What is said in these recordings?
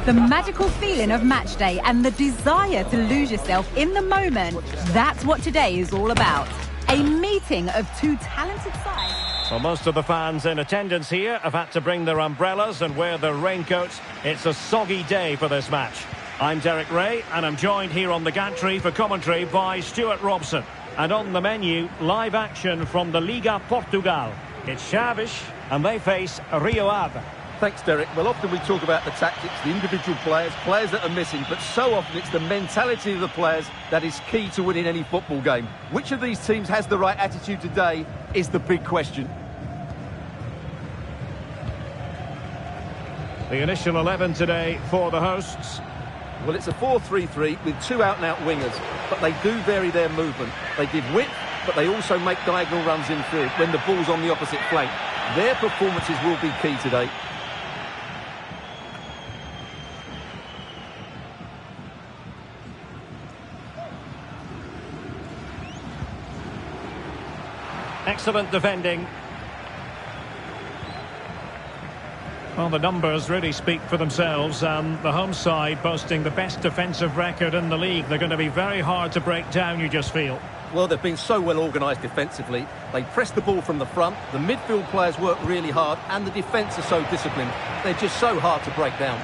The magical feeling of match day and the desire to lose yourself in the moment, that's what today is all about. A meeting of two talented sides. Well, most of the fans in attendance here have had to bring their umbrellas and wear their raincoats. It's a soggy day for this match. I'm Derek Ray, and I'm joined here on the gantry for commentary by Stuart Robson. And on the menu, live action from the Liga Portugal. It's Chaves, and they face Rio Ave. Thanks, Derek. Well, often we talk about the tactics, the individual players that are missing, but so often it's the mentality of the players that is key to winning any football game. Which of these teams has the right attitude today is the big question. The initial 11 today for the hosts. Well, it's a 4-3-3 with two out-and-out wingers, but they do vary their movement. They give width, but they also make diagonal runs in field when the ball's on the opposite flank. Their performances will be key today. Excellent defending. Well, the numbers really speak for themselves, and the home side boasting the best defensive record in the league. They're going to be very hard to break down, you just feel. Well, they've been so well organised defensively. They press the ball from the front, the midfield players work really hard, and the defence are so disciplined. They're just so hard to break down.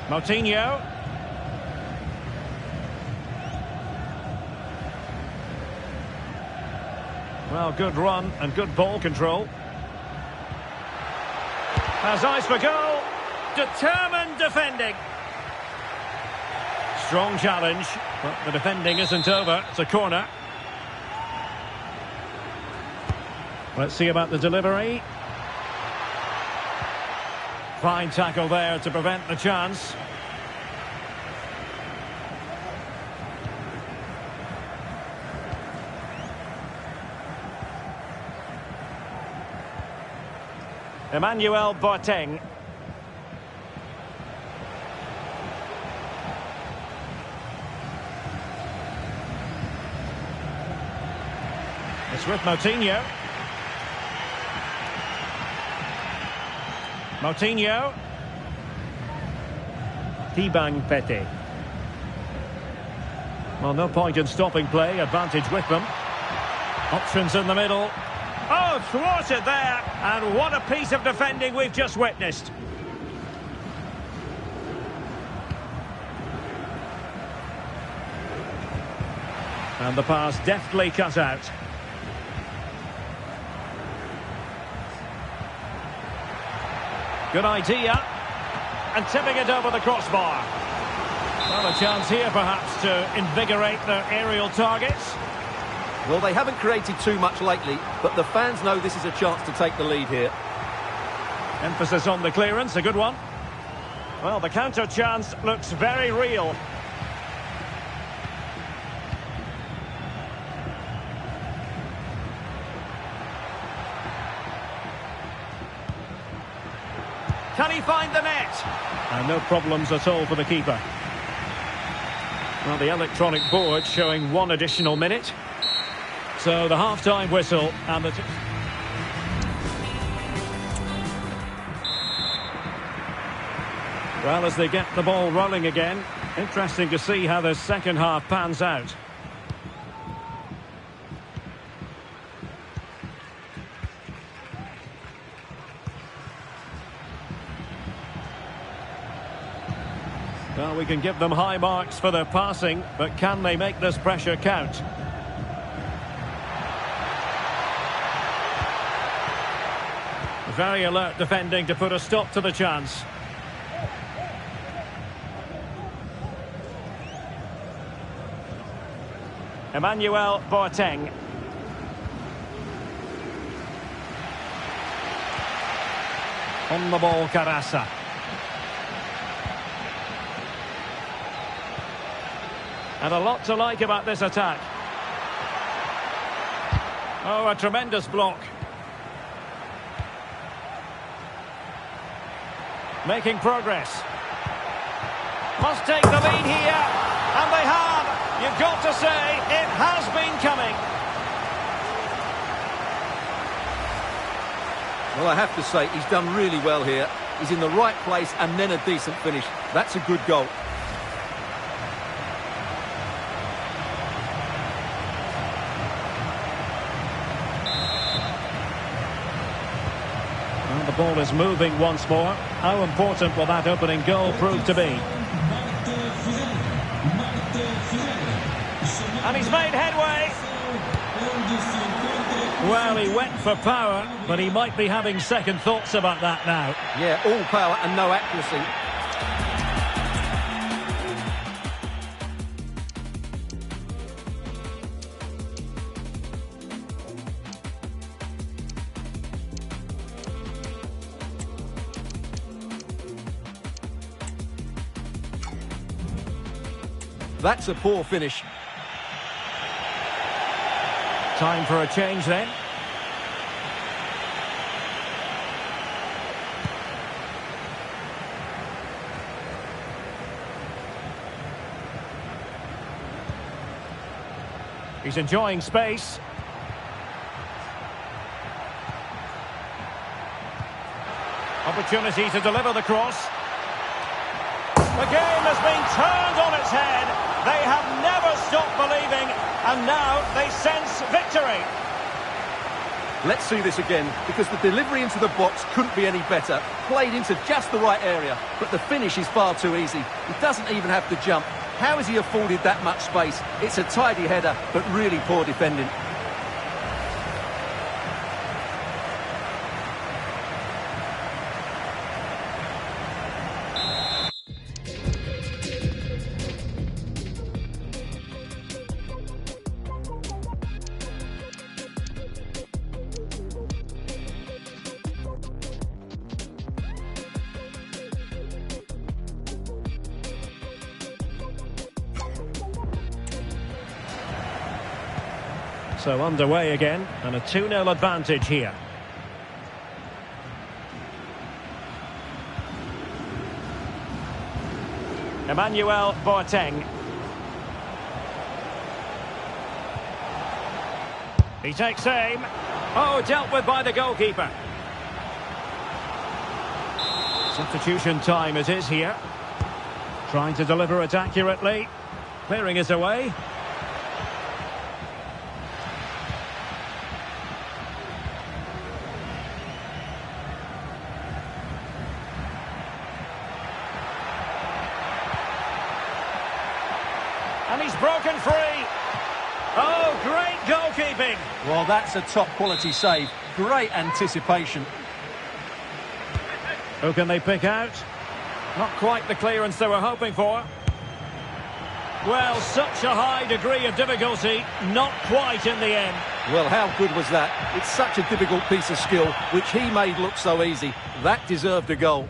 Moutinho. Well, good run and good ball control. Has eyes for goal. Determined defending. Strong challenge, but the defending isn't over. It's a corner. Let's see about the delivery. Fine tackle there to prevent the chance. Emmanuel Boateng. It's with Moutinho. Moutinho. Tibang Pete. Well, no point in stopping play. Advantage with them. Options in the middle. Oh, thwarted there. And what a piece of defending we've just witnessed. And the pass deftly cut out. Good idea. And tipping it over the crossbar. Well, a chance here perhaps to invigorate their aerial targets. Well, they haven't created too much lately, but the fans know this is a chance to take the lead here. Emphasis on the clearance, a good one. Well, the counter chance looks very real. Can he find the net? And no problems at all for the keeper. Well, the electronic board showing one additional minute. So the half-time whistle and the... Well, as they get the ball rolling again, interesting to see how the second half pans out. Well, we can give them high marks for their passing, but can they make this pressure count? Very alert defending to put a stop to the chance. Emmanuel Boateng. On the ball, Carassa. And a lot to like about this attack. Oh, a tremendous block. Making progress. Must take the lead here. And they have. You've got to say, it has been coming. Well, I have to say, he's done really well here. He's in the right place and then a decent finish. That's a good goal. Well, the ball is moving once more. How important will that opening goal prove to be? And he's made headway. Well, he went for power, but he might be having second thoughts about that now. Yeah, all power and no accuracy. That's a poor finish. Time for a change then. He's enjoying space. Opportunity to deliver the cross. The game has been turned on its head. They have never stopped believing, and now they sense victory. Let's see this again, because the delivery into the box couldn't be any better. Played into just the right area, but the finish is far too easy. He doesn't even have to jump. How has he afforded that much space? It's a tidy header, but really poor defending. So underway again, and a 2-0 advantage here. Emmanuel Boateng. He takes aim. Oh, dealt with by the goalkeeper. Substitution time it is here. Trying to deliver it accurately. Clearing it away. And he's broken free. Oh, great goalkeeping. Well, that's a top-quality save. Great anticipation. Who can they pick out? Not quite the clearance they were hoping for. Well, such a high degree of difficulty, not quite in the end. Well, how good was that? It's such a difficult piece of skill, which he made look so easy. That deserved a goal.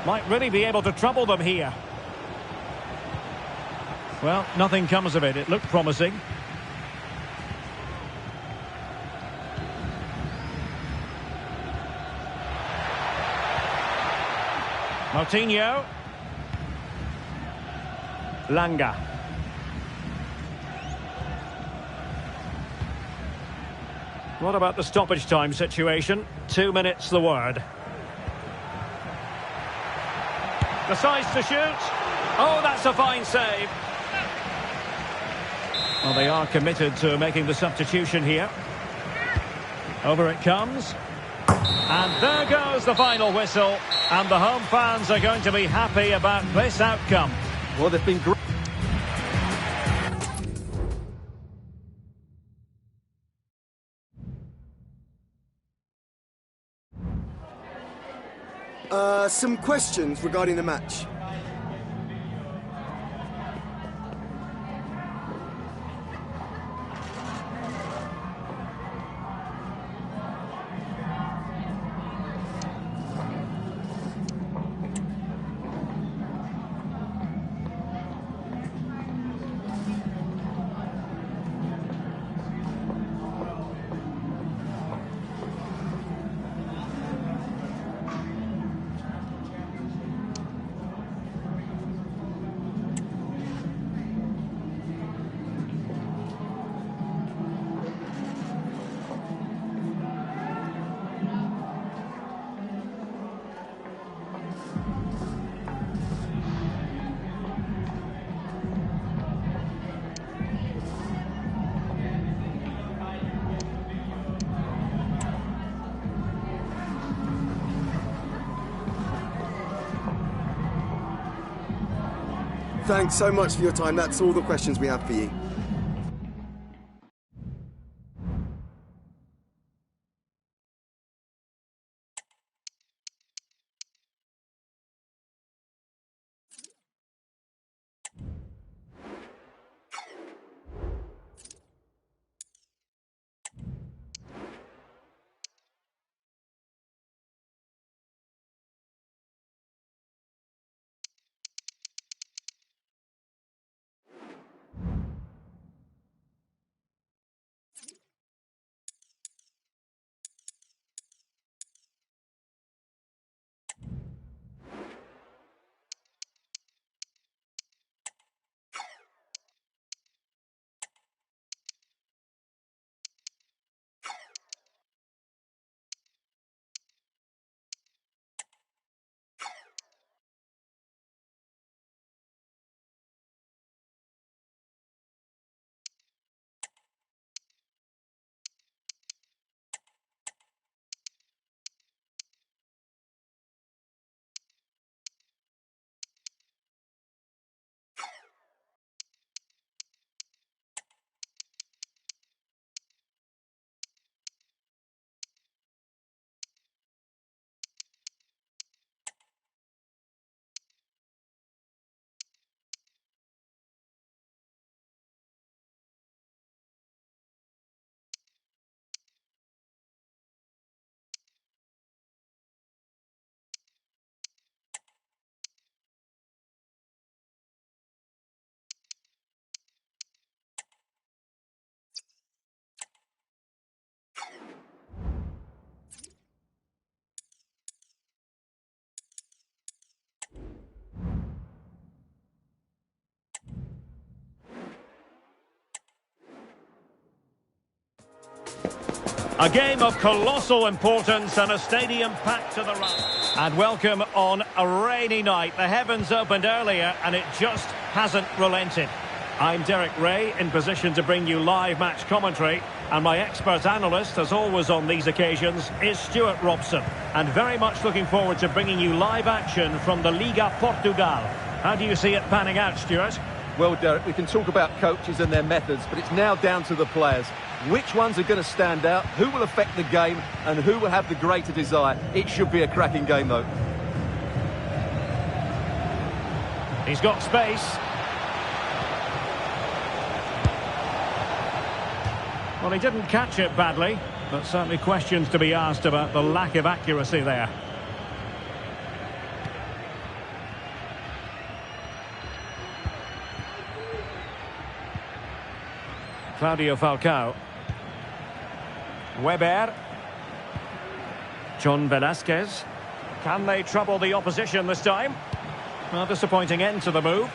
Might really be able to trouble them here. Well, nothing comes of it. It looked promising. Moutinho. Langa. What about the stoppage time situation? 2 minutes the word. Decides to shoot. Oh, that's a fine save. Well, they are committed to making the substitution here. Over it comes. And there goes the final whistle. And the home fans are going to be happy about this outcome. Well, they've been great. Some questions regarding the match. Thanks so much for your time. That's all the questions we have for you. A game of colossal importance and a stadium packed to the run. And welcome on a rainy night. The heavens opened earlier and it just hasn't relented. I'm Derek Ray, in position to bring you live match commentary. And my expert analyst, as always on these occasions, is Stuart Robson. And very much looking forward to bringing you live action from the Liga Portugal. How do you see it panning out, Stuart? Well, Derek, we can talk about coaches and their methods, but it's now down to the players. Which ones are going to stand out, who will affect the game, and who will have the greater desire? It should be a cracking game, though. He's got space. Well, he didn't catch it badly, but certainly questions to be asked about the lack of accuracy there. Claudio Falcao. Weber. John Velasquez. Can they trouble the opposition this time? Well, disappointing end to the move.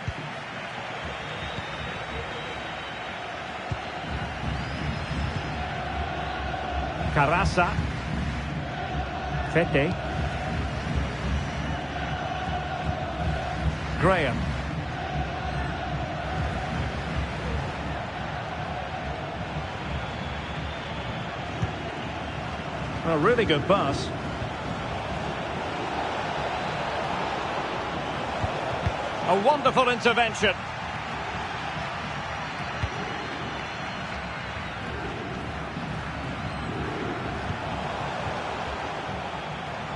Carassa. Fete. Graham. A really good pass. A wonderful intervention.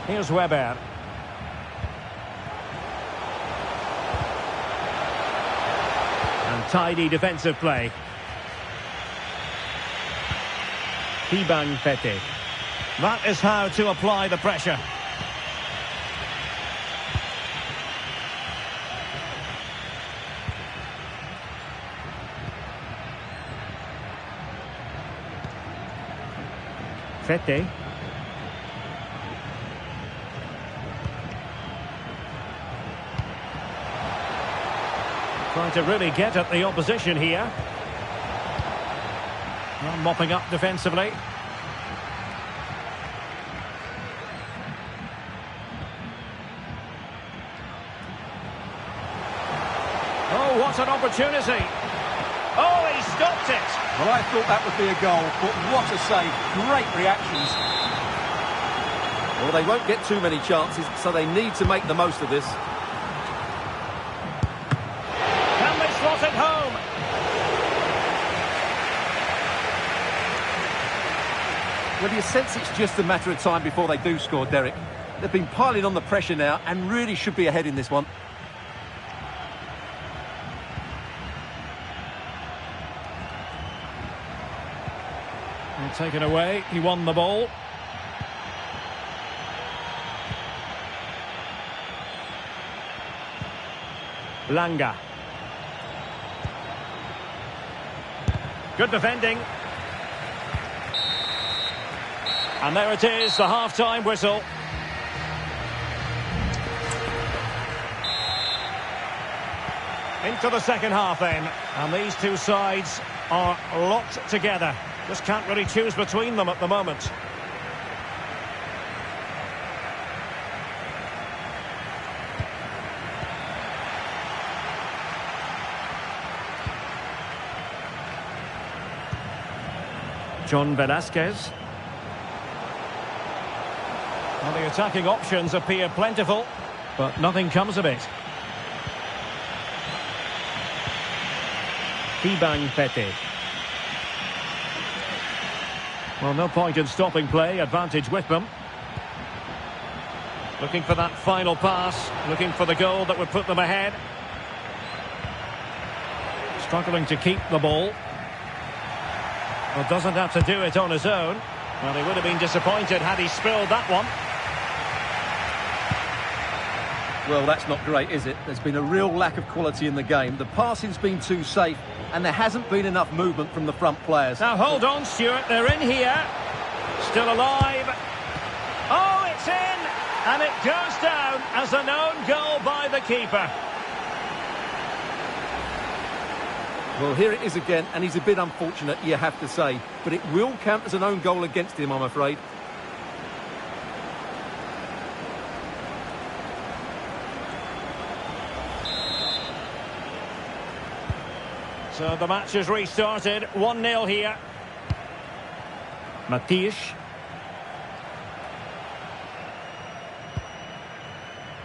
Here's Weber. And tidy defensive play. Iban Fete. That is how to apply the pressure. Fete. Trying to really get at the opposition here. Well, mopping up defensively. Oh, what an opportunity. Oh, he stopped it. Well, I thought that would be a goal, but what a save. Great reactions. Well, they won't get too many chances, so they need to make the most of this. Well, you sense it's just a matter of time before they do score, Derek. They've been piling on the pressure now and really should be ahead in this one. And taken away, he won the ball. Langa. Good defending. And there it is, the half-time whistle. Into the second half then. And these two sides are locked together. Just can't really choose between them at the moment. John Velasquez. Well, the attacking options appear plentiful, but nothing comes of it. Ibang Pete. Well, no point in stopping play, advantage with them. Looking for that final pass, looking for the goal that would put them ahead. Struggling to keep the ball. Well, doesn't have to do it on his own. Well, he would have been disappointed had he spilled that one. Well, that's not great, is it? There's been a real lack of quality in the game. The passing's been too safe, and there hasn't been enough movement from the front players. Now, hold on, Stuart. They're in here. Still alive. Oh, it's in! And it goes down as an own goal by the keeper. Well, here it is again, and he's a bit unfortunate, you have to say. But it will count as an own goal against him, I'm afraid. So the match is restarted. 1-0 here. Matias.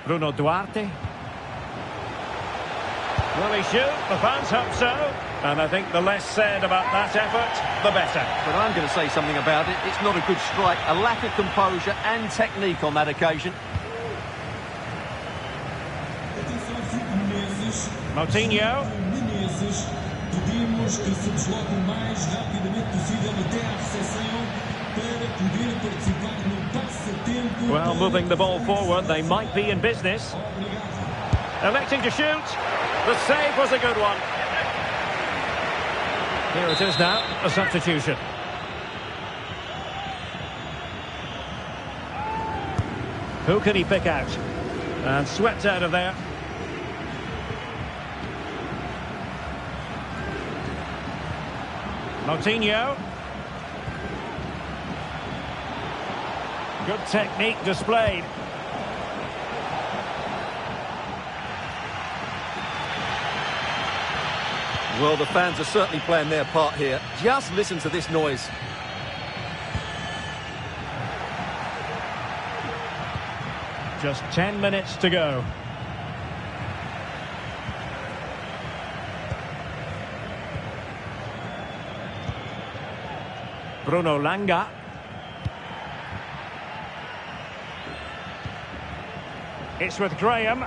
Bruno Duarte. Will he shoot? The fans hope so. And I think the less said about that effort, the better. But I'm going to say something about it. It's not a good strike. A lack of composure and technique on that occasion. Moutinho. Pedimos que se desloque o mais rapidamente possível até à recepção para poder participar no passatempo. Well, moving the ball forward, they might be in business. Electing to shoot. The save was a good one. Here it is now, a substitution. Who can he pick out? And swept out of there. Moutinho. Good technique displayed. Well, the fans are certainly playing their part here. Just listen to this noise. Just 10 minutes to go. Bruno Langa. It's with Graham.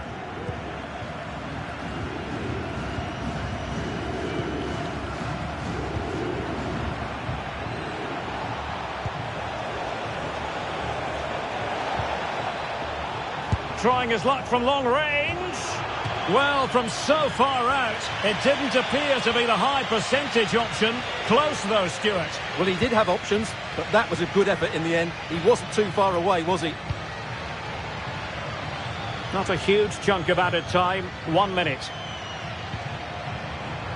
Trying his luck from long range. Well, from so far out, it didn't appear to be the high percentage option. Close though, Stuart. Well, he did have options, but that was a good effort in the end. He wasn't too far away, was he? Not a huge chunk of added time. 1 minute.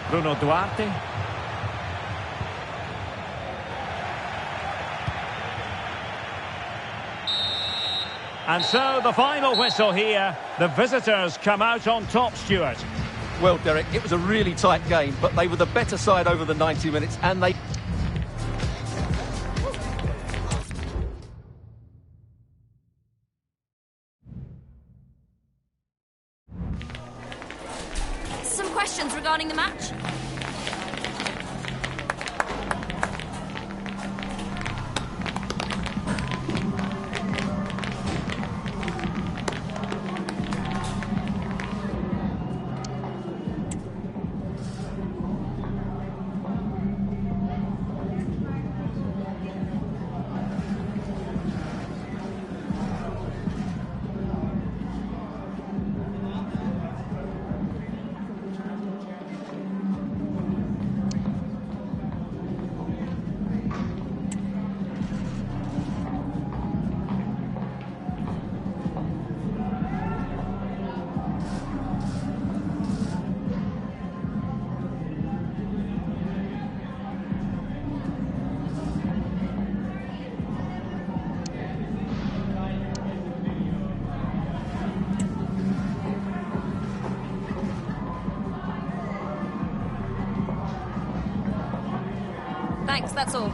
Bruno Duarte. And so the final whistle here. The visitors come out on top, Stuart. Well, Derek, it was a really tight game, but they were the better side over the 90 minutes, and they... Some questions regarding the match? that's all.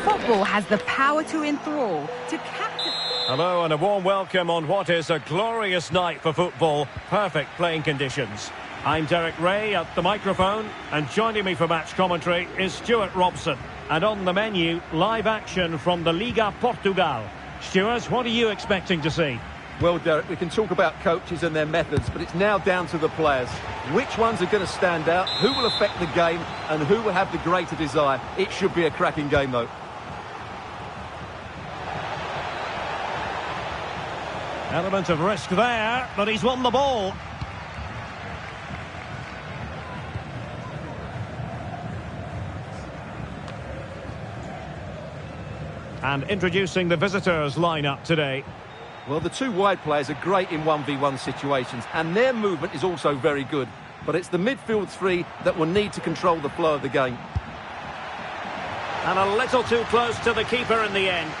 Football has the power to enthrall, to captivate. Hello and a warm welcome on what is a glorious night for football. Perfect playing conditions. I'm Derek Ray at the microphone, and joining me for match commentary is Stuart Robson. And on the menu, live action from the Liga Portugal. Stuart, what are you expecting to see? Well, Derek, we can talk about coaches and their methods, but it's now down to the players. Which ones are going to stand out, who will affect the game, and who will have the greater desire? It should be a cracking game, though. Element of risk there, but he's won the ball. And introducing the visitors' lineup today. Well, the two wide players are great in 1v1 situations, and their movement is also very good. But it's the midfield three that will need to control the flow of the game. And a little too close to the keeper in the end.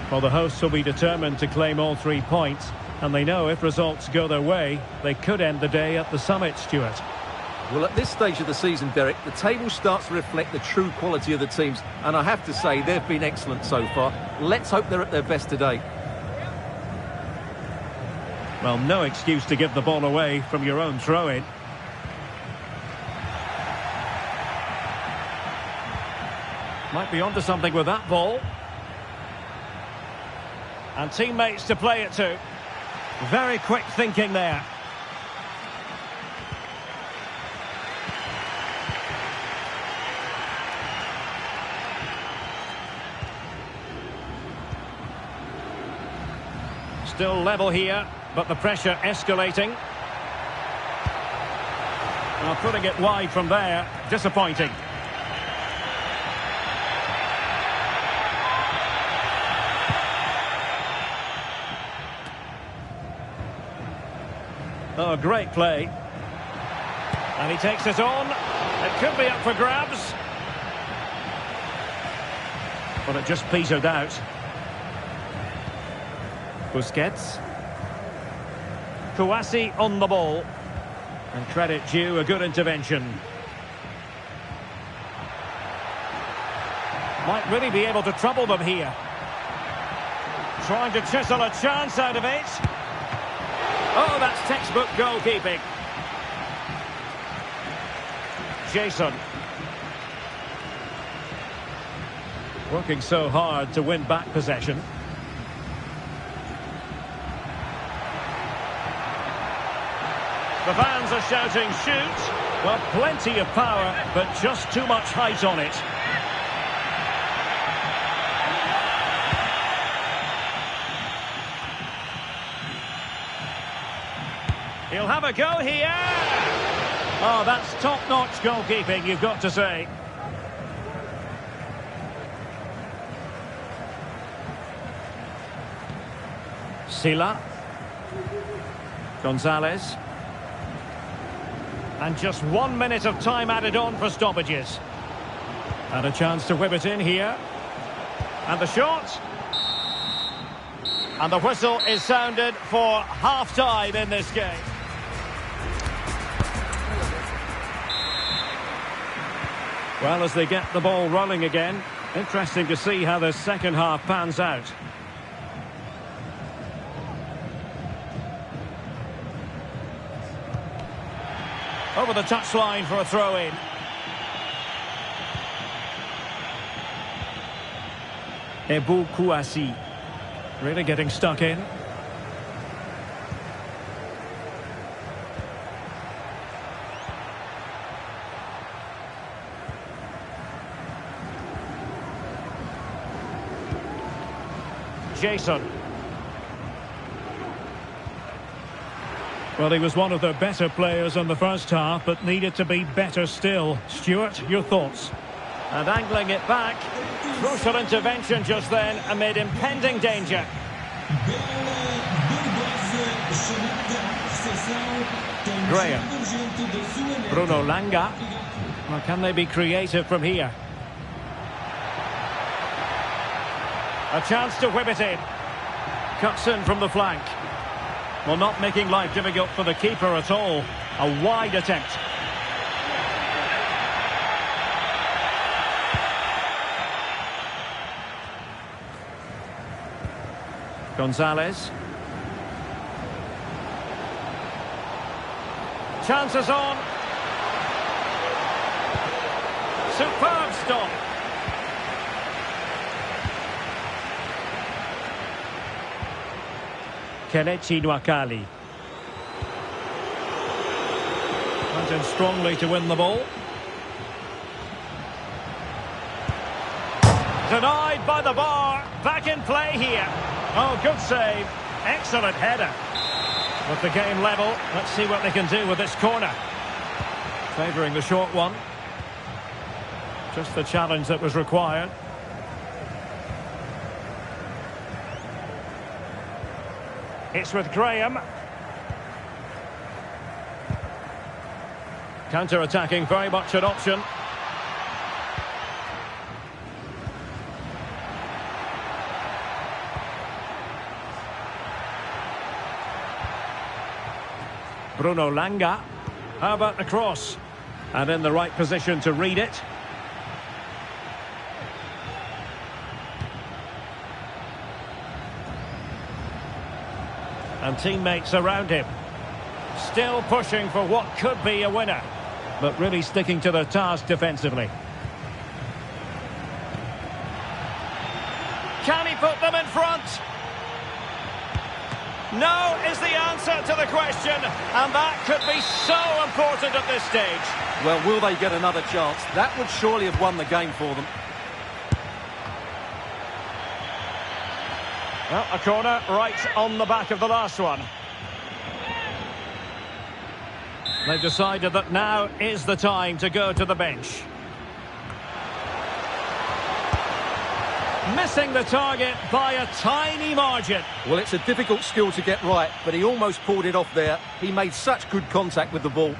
Well, the hosts will be determined to claim all 3 points, and they know if results go their way, they could end the day at the summit, Stuart. Well, at this stage of the season, Derek, the table starts to reflect the true quality of the teams, and I have to say they've been excellent so far. Let's hope they're at their best today. Well, no excuse to give the ball away from your own throw-in. Might be onto something with that ball. And teammates to play it to. Very quick thinking there. Still level here, but the pressure escalating. Well, putting it wide from there, disappointing. Oh, great play. And he takes it on. It could be up for grabs. But it just petered out. Busquets. Kouassi on the ball. And credit due, a good intervention. Might really be able to trouble them here. Trying to chisel a chance out of it. Oh, that's textbook goalkeeping. Jason. Working so hard to win back possession. The fans are shouting, shoot. Well, plenty of power, but just too much height on it. He'll have a go here. Oh, that's top-notch goalkeeping, you've got to say. Silla. Gonzalez. And just 1 minute of time added on for stoppages. And a chance to whip it in here. And the shot. And the whistle is sounded for half-time in this game. Well, as they get the ball rolling again, interesting to see how the second half pans out. Over the touchline for a throw-in. Ebu Kouassi. Really getting stuck in. Jason. Well, he was one of the better players in the first half, but needed to be better still. Stuart, your thoughts? And angling it back. Crucial intervention just then amid impending danger. Graham. Bruno Langa. Well, can they be creative from here? A chance to whip it in. Cuts in from the flank. Well, not making life difficult for the keeper at all. A wide attempt. Gonzalez. Chances on. Superb stop. Kelechi Nwakali. Went in strongly to win the ball. Denied by the bar. Back in play here. Oh, good save. Excellent header. With the game level, let's see what they can do with this corner. Favouring the short one. Just the challenge that was required. It's with Graham. Counter-attacking, very much an option. Bruno Langa. How about the cross? And in the right position to read it. And teammates around him. Still pushing for what could be a winner, but really sticking to their task defensively. Can he put them in front? No is the answer to the question, and that could be so important at this stage. Well, will they get another chance? That would surely have won the game for them. Well, a corner right on the back of the last one. They've decided that now is the time to go to the bench. Missing the target by a tiny margin. Well, it's a difficult skill to get right, but he almost pulled it off there. He made such good contact with the ball.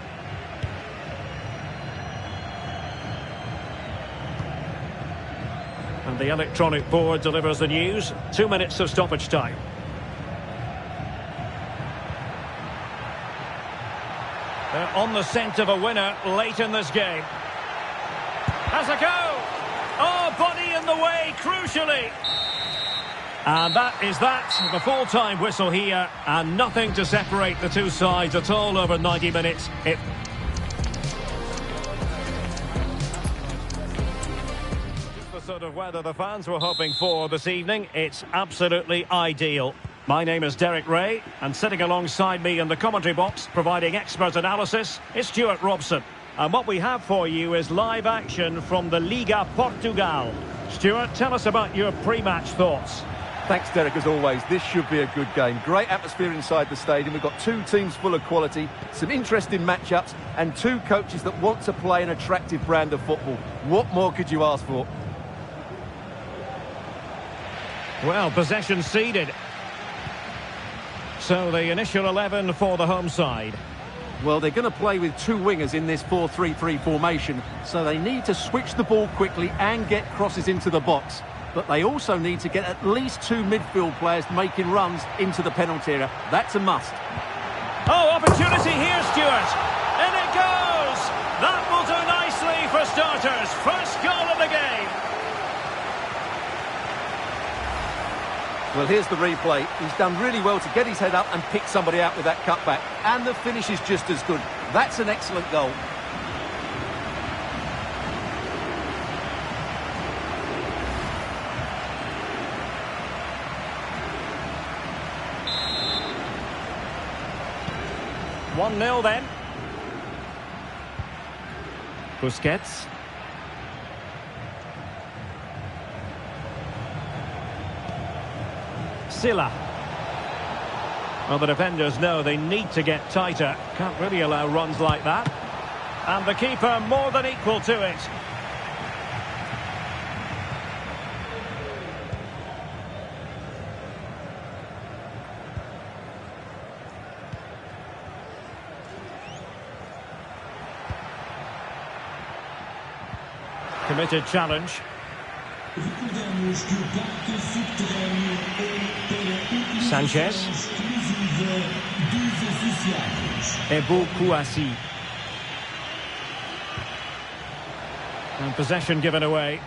And the electronic board delivers the news. 2 minutes of stoppage time. They're on the scent of a winner late in this game. Has a go! Oh, body in the way, crucially. And that is that. The full-time whistle here, and nothing to separate the two sides at all over 90 minutes. Just the sort of weather the fans were hoping for this evening. It's absolutely ideal. My name is Derek Ray, and sitting alongside me in the commentary box, providing expert analysis, is Stuart Robson. And what we have for you is live action from the Liga Portugal. Stuart, tell us about your pre-match thoughts. Thanks, Derek, as always. This should be a good game. Great atmosphere inside the stadium. We've got two teams full of quality, some interesting matchups, and two coaches that want to play an attractive brand of football. What more could you ask for? Well, possession ceded. So the initial 11 for the home side. Well, they're going to play with two wingers in this 4-3-3 formation, so they need to switch the ball quickly and get crosses into the box. But they also need to get at least two midfield players making runs into the penalty area. That's a must. Oh, opportunity here, Stuart. In it goes. That will do nicely for starters. First goal of the game. Well, here's the replay. He's done really well to get his head up and pick somebody out with that cutback. And the finish is just as good. That's an excellent goal. One 0 then. Busquets. Silla. Well, the defenders know they need to get tighter. Can't really allow runs like that. And the keeper more than equal to it. Committed challenge. Recordamos que o quarto subterrâneo é para Sanchez. exclusiva dos associados. Ebu Kouassi. And possession given away.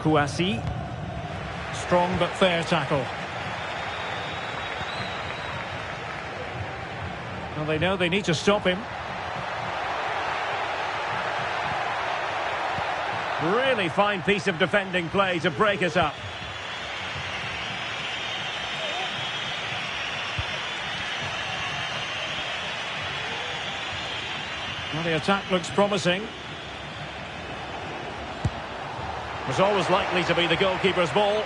Kouassi. Strong but fair tackle. Well, they know they need to stop him. Really fine piece of defending play to break us up. Well, the attack looks promising. Was always likely to be the goalkeeper's ball.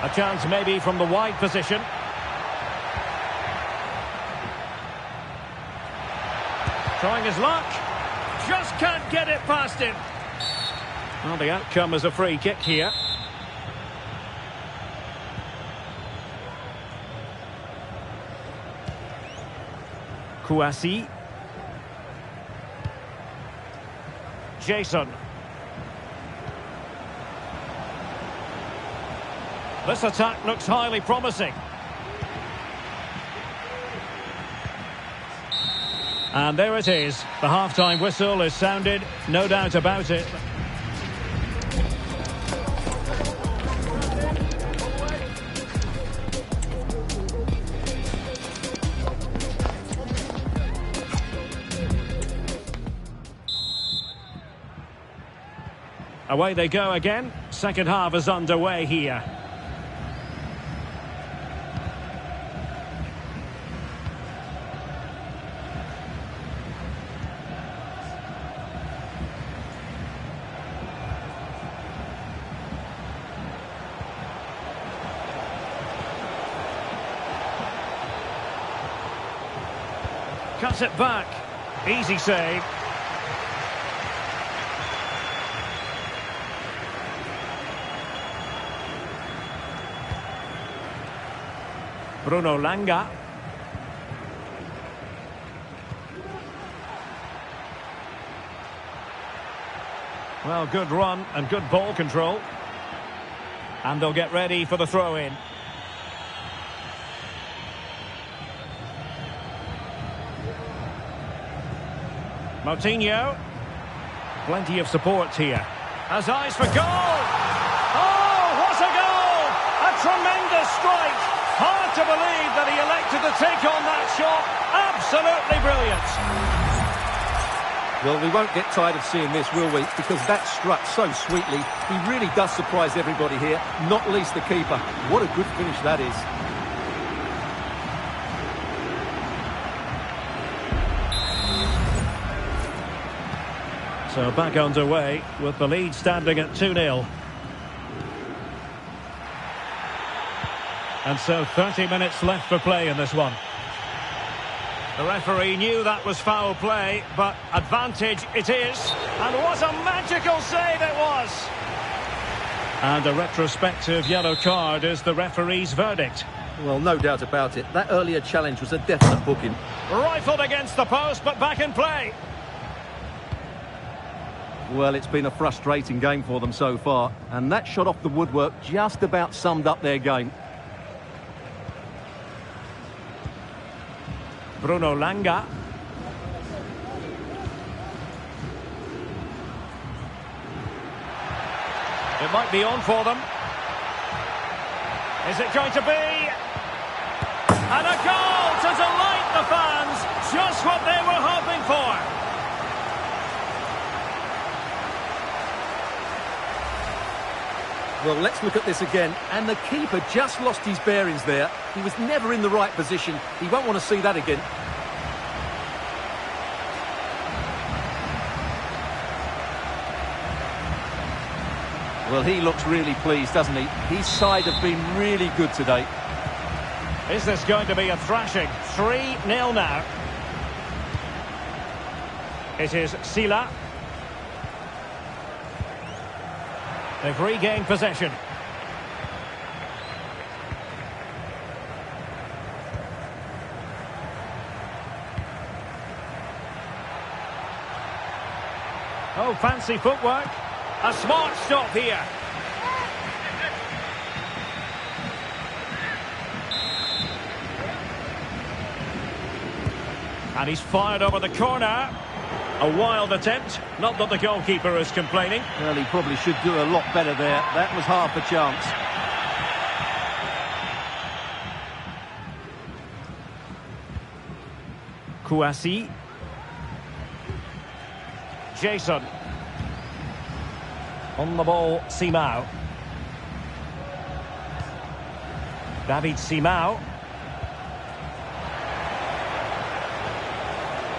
A chance maybe from the wide position. Trying his luck. Just can't get it past him. Well, the outcome is a free kick here. Kouassi. Jason. This attack looks highly promising. And there it is. The half-time whistle is sounded, no doubt about it. Away they go again. Second half is underway here. Cuts it back. Easy save. Bruno Langa. Well, good run and good ball control. And they'll get ready for the throw-in. Moutinho. Plenty of support here. Has eyes for goal! Oh, what a goal! A tremendous strike! Hard to believe that he elected to take on that shot. Absolutely brilliant. Well, we won't get tired of seeing this, will we? Because that struck so sweetly. He really does surprise everybody here, not least the keeper. What a good finish that is. So back underway with the lead standing at 2-0. And so 30 minutes left for play in this one. The referee knew that was foul play, but advantage it is. And what a magical save it was! And a retrospective yellow card is the referee's verdict. Well, no doubt about it. That earlier challenge was a definite booking. Rifled against the post, but back in play. Well, it's been a frustrating game for them so far. And that shot off the woodwork just about summed up their game. Bruno Langa. It might be on for them. Is it going to be? And a goal to delight the fans. Just what they were hoping for. Well, let's look at this again. And the keeper just lost his bearings there. He was never in the right position. He won't want to see that again. Well, he looks really pleased, doesn't he? His side have been really good today. Is this going to be a thrashing? 3-0 now. It is Sila. They've regained possession. Oh, fancy footwork. A smart stop here. And he's fired over the corner. A wild attempt. Not that the goalkeeper is complaining. Well, he probably should do a lot better there. That was half a chance. Kouassi. Jason. On the ball, Simao. David Simao.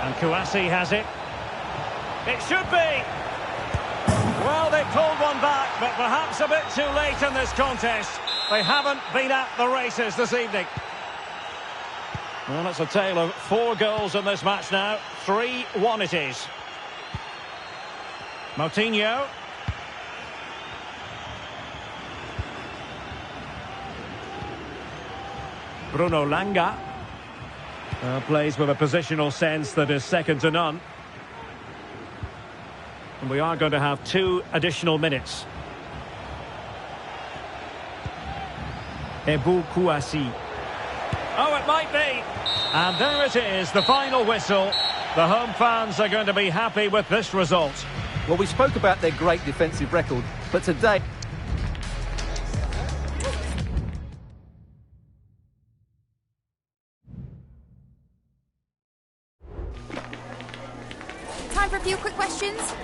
And Kouassi has it. It should be! Well, they pulled one back, but perhaps a bit too late in this contest. They haven't been at the races this evening. Well, it's a tale of 4 goals in this match now. 3-1 it is. Moutinho. Bruno Langa. Plays with a positional sense that is second to none. And we are going to have 2 additional minutes. Ebou Kouassi. Oh, it might be. And there it is, the final whistle. The home fans are going to be happy with this result. Well, we spoke about their great defensive record, but today... Time for a few quick questions.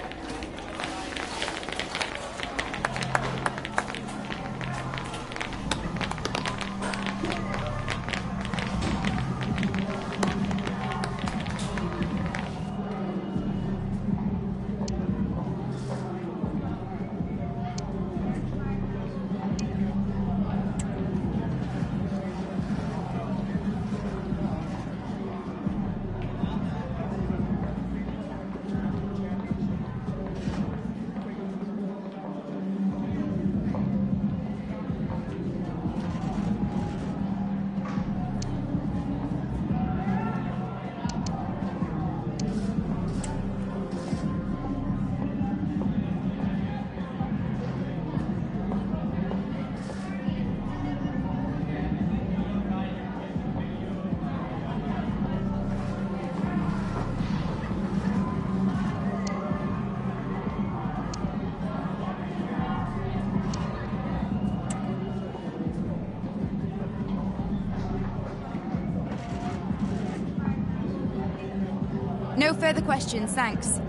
No further questions, thanks.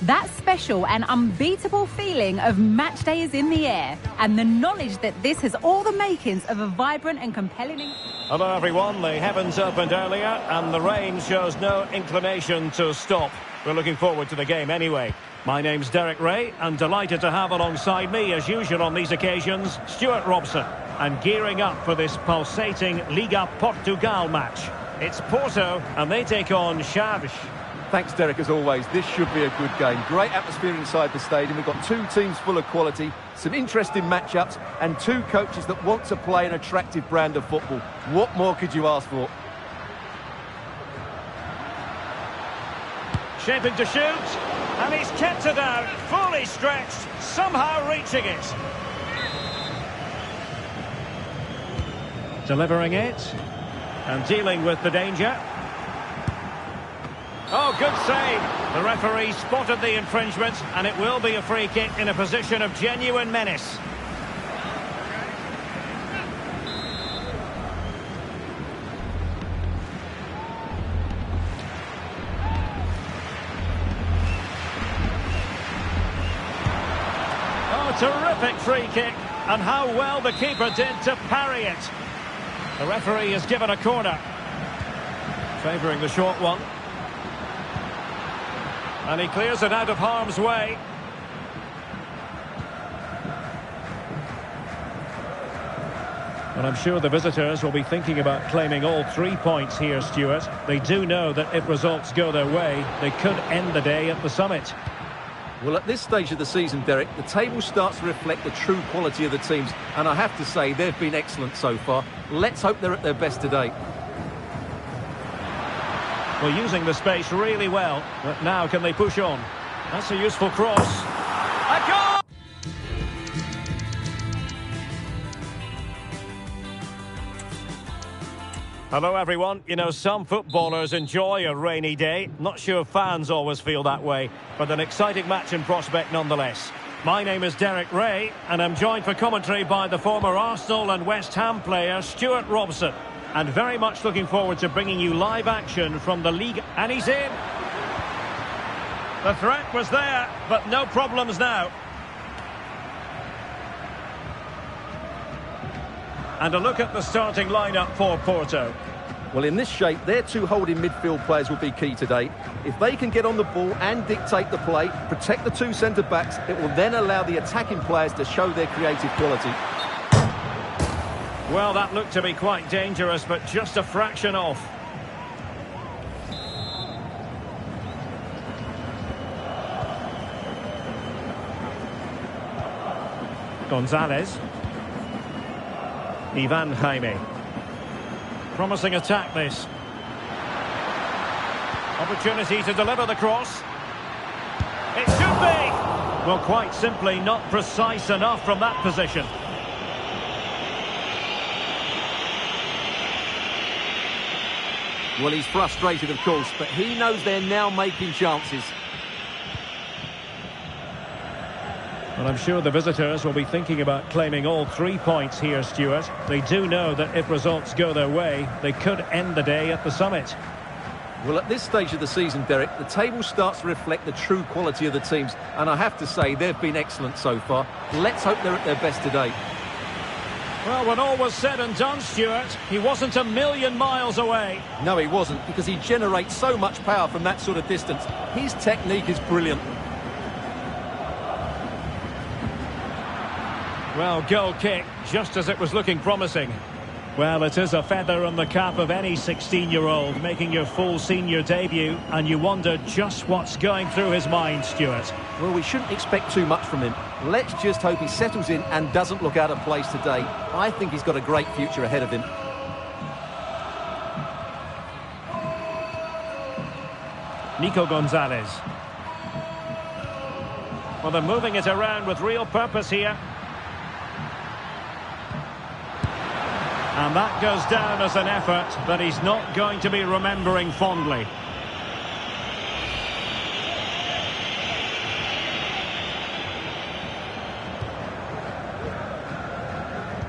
That special and unbeatable feeling of match day is in the air, and the knowledge that this has all the makings of a vibrant and compelling... Hello everyone, the heavens opened earlier and the rain shows no inclination to stop. We're looking forward to the game anyway. My name's Derek Ray and delighted to have alongside me, as usual on these occasions, Stuart Robson. And gearing up for this pulsating Liga Portugal match. It's Porto and they take on Chaves. Thanks, Derek, as always. This should be a good game. Great atmosphere inside the stadium. We've got two teams full of quality, some interesting matchups, and two coaches that want to play an attractive brand of football. What more could you ask for? Shaping to shoot, and he's kept it out, fully stretched, somehow reaching it. Delivering it, and dealing with the danger. Oh, good save. The referee spotted the infringement, and it will be a free kick in a position of genuine menace. Oh, terrific free kick, and how well the keeper did to parry it. The referee has given a corner, favouring the short one. And he clears it out of harm's way. And I'm sure the visitors will be thinking about claiming all 3 points here, Stuart. They do know that if results go their way, they could end the day at the summit. Well, at this stage of the season, Derek, the table starts to reflect the true quality of the teams. And I have to say, they've been excellent so far. Let's hope they're at their best today. Well, using the space really well, but now can they push on? That's a useful cross. A goal! Hello everyone. You know, some footballers enjoy a rainy day. Not sure fans always feel that way, but an exciting match in prospect nonetheless. My name is Derek Ray, and I'm joined for commentary by the former Arsenal and West Ham player Stuart Robson. And very much looking forward to bringing you live action from the league. And he's in. The threat was there, but no problems now. And a look at the starting lineup for Porto. Well, in this shape, their two holding midfield players will be key today. If they can get on the ball and dictate the play, protect the two centre-backs, it will then allow the attacking players to show their creative quality. Well, that looked to be quite dangerous, but just a fraction off. Gonzalez. Ivan Jaime. Promising attack, this. Opportunity to deliver the cross. It should be! Well, quite simply not precise enough from that position. Well, he's frustrated, of course, but he knows they're now making chances. Well, I'm sure the visitors will be thinking about claiming all 3 points here, Stuart. They do know that if results go their way, they could end the day at the summit. Well, at this stage of the season, Derek, the table starts to reflect the true quality of the teams. And I have to say, they've been excellent so far. Let's hope they're at their best today. Well, when all was said and done, Stuart, he wasn't a million miles away. No, he wasn't, because he generates so much power from that sort of distance. His technique is brilliant. Well, goal kick, just as it was looking promising. Well, it is a feather in the cap of any 16-year-old making your full senior debut, and you wonder just what's going through his mind, Stuart. Well, we shouldn't expect too much from him. Let's just hope he settles in and doesn't look out of place today. I think he's got a great future ahead of him. Nico Gonzalez. Well, they're moving it around with real purpose here. And that goes down as an effort that he's not going to be remembering fondly.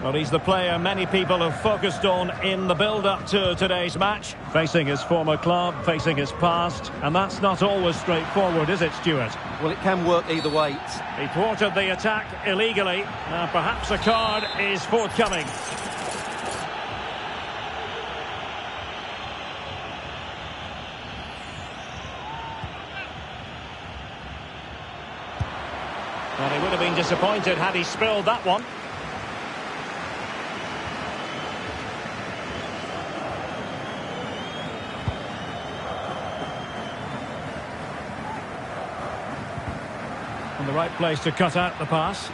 Well, he's the player many people have focused on in the build-up to today's match. Facing his former club, facing his past. And that's not always straightforward, is it, Stuart? Well, it can work either way. He thwarted the attack illegally. Now, perhaps a card is forthcoming. Well, he would have been disappointed had he spilled that one. And the right place to cut out the pass.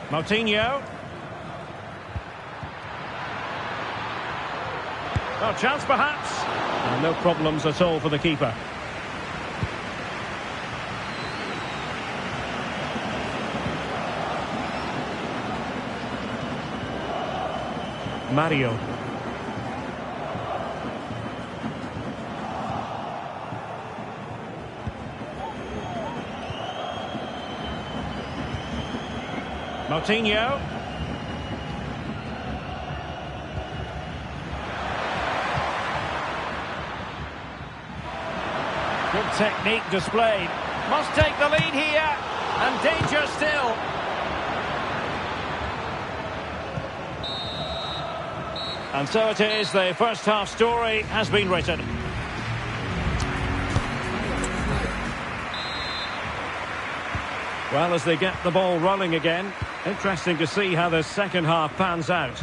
Moutinho. Oh, chance perhaps. And no problems at all for the keeper. Mario. Moutinho. Good technique displayed. Must take the lead here. And danger still. And so it is, the first half story has been written. Well, as they get the ball rolling again, interesting to see how the second half pans out.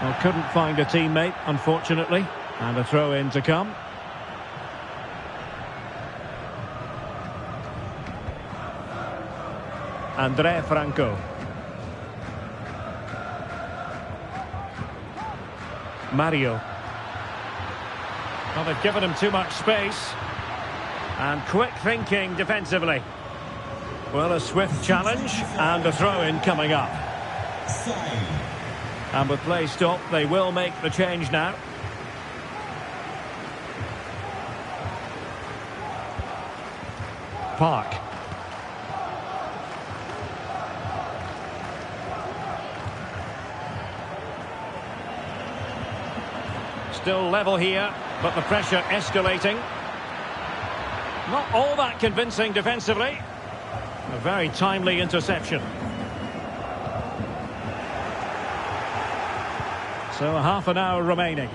Well, couldn't find a teammate, unfortunately, and a throw-in to come. André Franco. Mario. Well, they've given him too much space. And quick thinking defensively. Well, a swift challenge and a throw-in coming up. And with play stopped, they will make the change now. Park. Still level here, but the pressure escalating. Not all that convincing defensively. A very timely interception. So a half an hour remaining.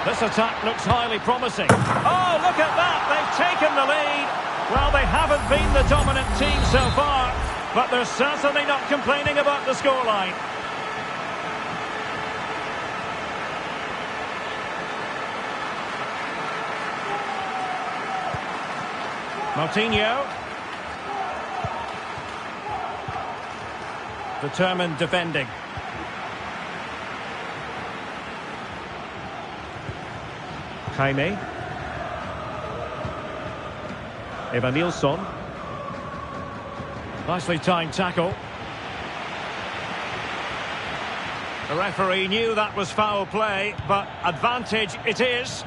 This attack looks highly promising. Oh, look at that! They've taken the lead. Well, they haven't been the dominant team so far, but they're certainly not complaining about the scoreline. Moutinho. Determined defending. Jaime. Evanilson. Nicely timed tackle. The referee knew that was foul play, but advantage it is.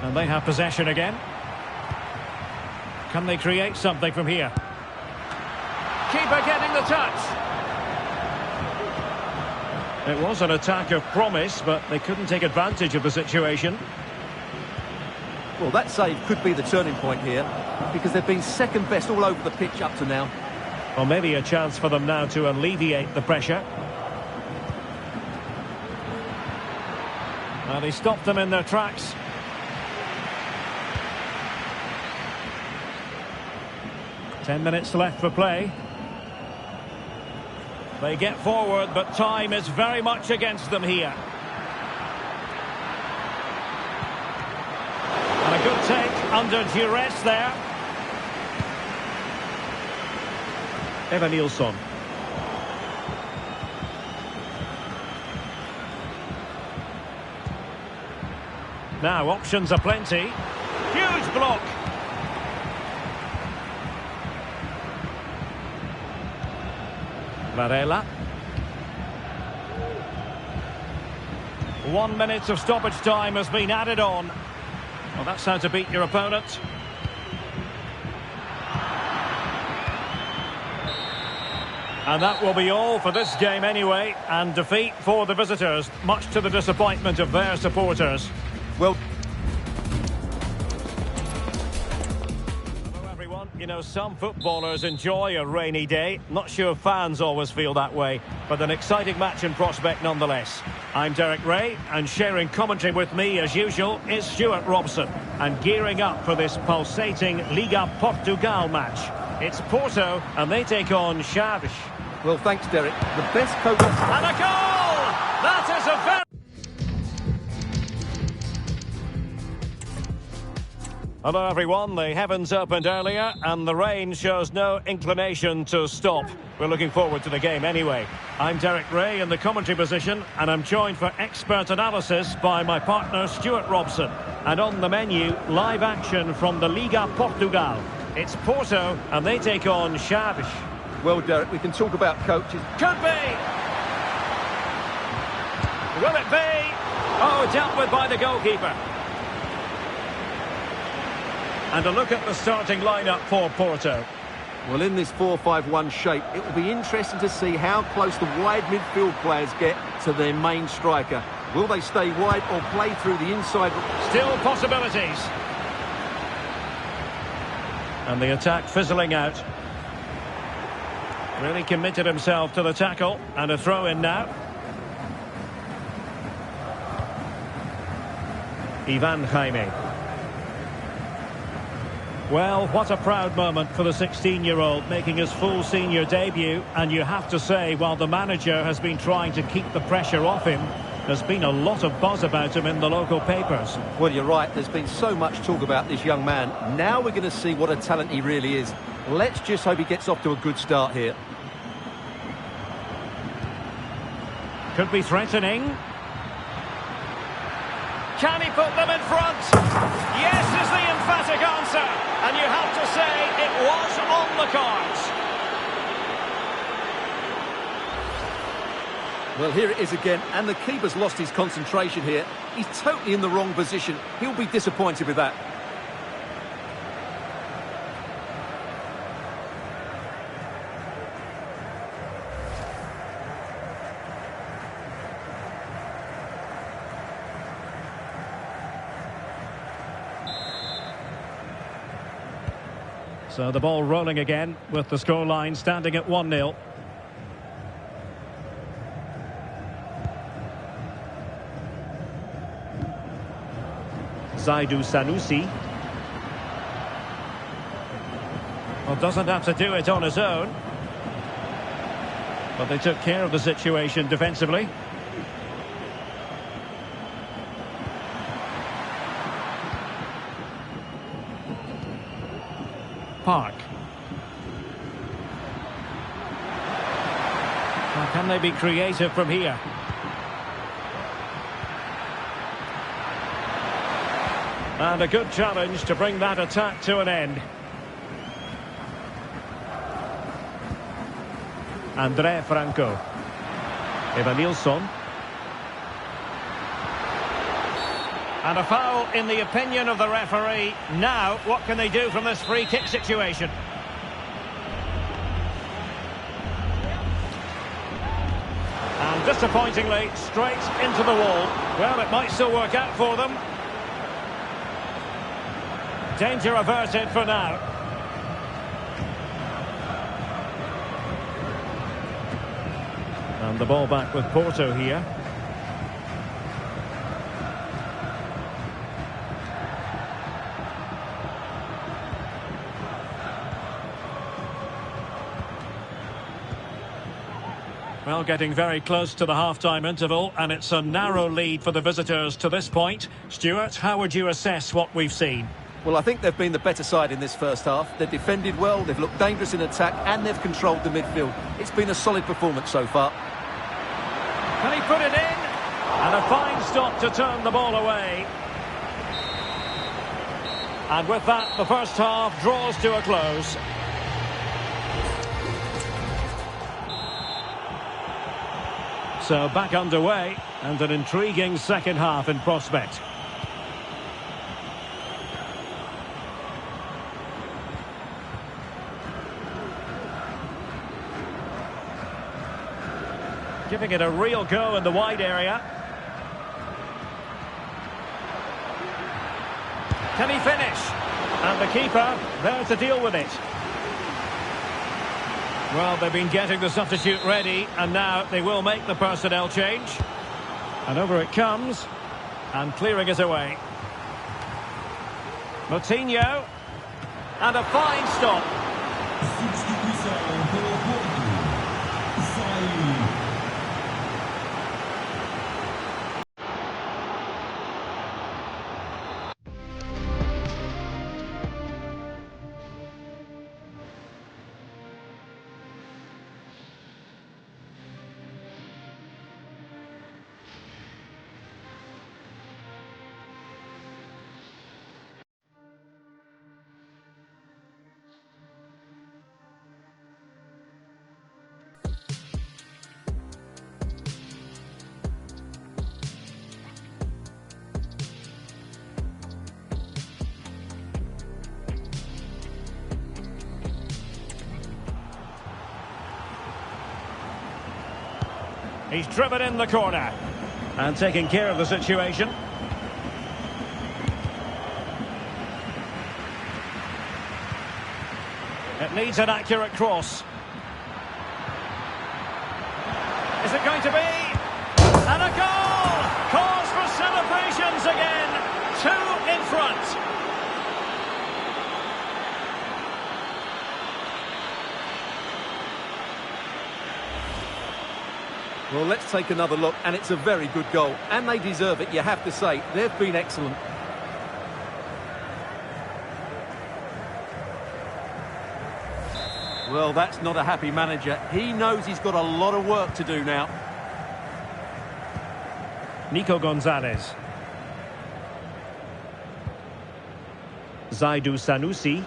And they have possession again. Can they create something from here? Keeper getting the touch. It was an attack of promise, but they couldn't take advantage of the situation. Well, that save could be the turning point here, because they've been second best all over the pitch up to now. Or maybe a chance for them now to alleviate the pressure. Well, he stopped them in their tracks. Ten minutes left for play. They get forward, but time is very much against them here. And a good take under duress there. Evanilson. Now options are plenty. Huge block. Varela. 1 minute of stoppage time has been added on. Well, that's how to beat your opponent. And that will be all for this game anyway, and defeat for the visitors, much to the disappointment of their supporters. Well, hello everyone. You know, some footballers enjoy a rainy day. Not sure fans always feel that way, but an exciting match in prospect nonetheless. I'm Derek Ray, and sharing commentary with me as usual is Stuart Robson, and gearing up for this pulsating Liga Portugal match. It's Porto, and they take on Chaves. Well, thanks, Derek. The best coach... And a goal! That is a very... Hello, everyone. The heavens opened earlier, and the rain shows no inclination to stop. We're looking forward to the game anyway. I'm Derek Ray in the commentary position, and I'm joined for expert analysis by my partner, Stuart Robson. And on the menu, live action from the Liga Portugal. It's Porto, and they take on Chaves. Well, Derek, we can talk about coaches. Could be! Will it be? Oh, dealt with by the goalkeeper. And a look at the starting lineup for Porto. Well, in this 4-5-1 shape, it will be interesting to see how close the wide midfield players get to their main striker. Will they stay wide or play through the inside? Still possibilities. And the attack fizzling out. Really committed himself to the tackle, and a throw in now. Ivan Jaime. Well, what a proud moment for the 16-year-old making his full senior debut, and you have to say, while the manager has been trying to keep the pressure off him, there's been a lot of buzz about him in the local papers. Well, you're right. There's been so much talk about this young man. Now we're going to see what a talent he really is. Let's just hope he gets off to a good start here. Could be threatening. Can he put them in front? Yes is the emphatic answer. And you have to say it was on the cards. Well, here it is again, and the keeper's lost his concentration here. He's totally in the wrong position. He'll be disappointed with that. So the ball rolling again, with the scoreline standing at 1-0. Zaidu Sanusi. Well, doesn't have to do it on his own. But they took care of the situation defensively. Park. Now, can they be creative from here? And a good challenge to bring that attack to an end. André Franco. Evanilson. And a foul in the opinion of the referee. Now, what can they do from this free kick situation? And disappointingly, straight into the wall. Well, it might still work out for them. Danger averted for now. And the ball back with Porto here. Well, getting very close to the half-time interval, and it's a narrow lead for the visitors to this point. Stuart, how would you assess what we've seen? Well, I think they've been the better side in this first half. They've defended well, they've looked dangerous in attack, and they've controlled the midfield. It's been a solid performance so far. Can he put it in? And a fine stop to turn the ball away. And with that, the first half draws to a close. So back underway, And an intriguing second half in prospect. Giving it a real go in the wide area. Can he finish? And the keeper there to deal with it. Well, they've been getting the substitute ready, and now they will make the personnel change. And over it comes, and clearing it away. Moutinho, and a fine stop. Substituição pelo Porto. Sai. He's driven in the corner and taking care of the situation. It needs an accurate cross. Is it going to be? And a goal! Cause for celebrations again. 2 in front. Well, let's take another look, and it's a very good goal. And they deserve it, you have to say. They've been excellent. Well, that's not a happy manager. He knows he's got a lot of work to do now. Nico Gonzalez. Zaidu Sanusi.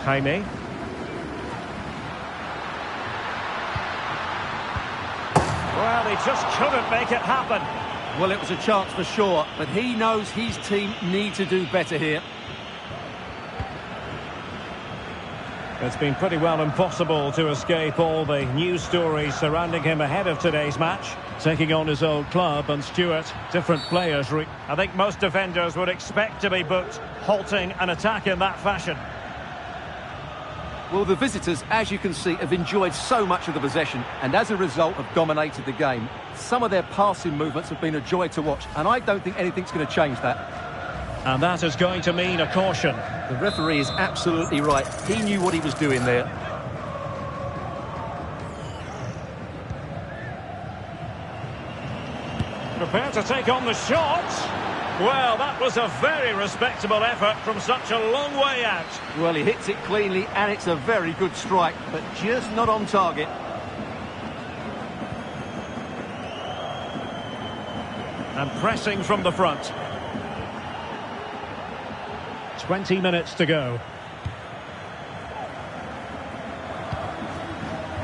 Jaime. Well, he just couldn't make it happen. Well, it was a chance for sure, but he knows his team need to do better here. It's been pretty well impossible to escape all the news stories surrounding him ahead of today's match. Taking on his old club, and Stuart, different players. I think most defenders would expect to be booked, halting an attack in that fashion. Well, the visitors, as you can see, have enjoyed so much of the possession and as a result have dominated the game. Some of their passing movements have been a joy to watch, and I don't think anything's going to change that. And that is going to mean a caution. The referee is absolutely right. He knew what he was doing there. Prepared to take on the shot. Well, that was a very respectable effort from such a long way out. Well, he hits it cleanly, and it's a very good strike, but just not on target. And pressing from the front. 20 minutes to go.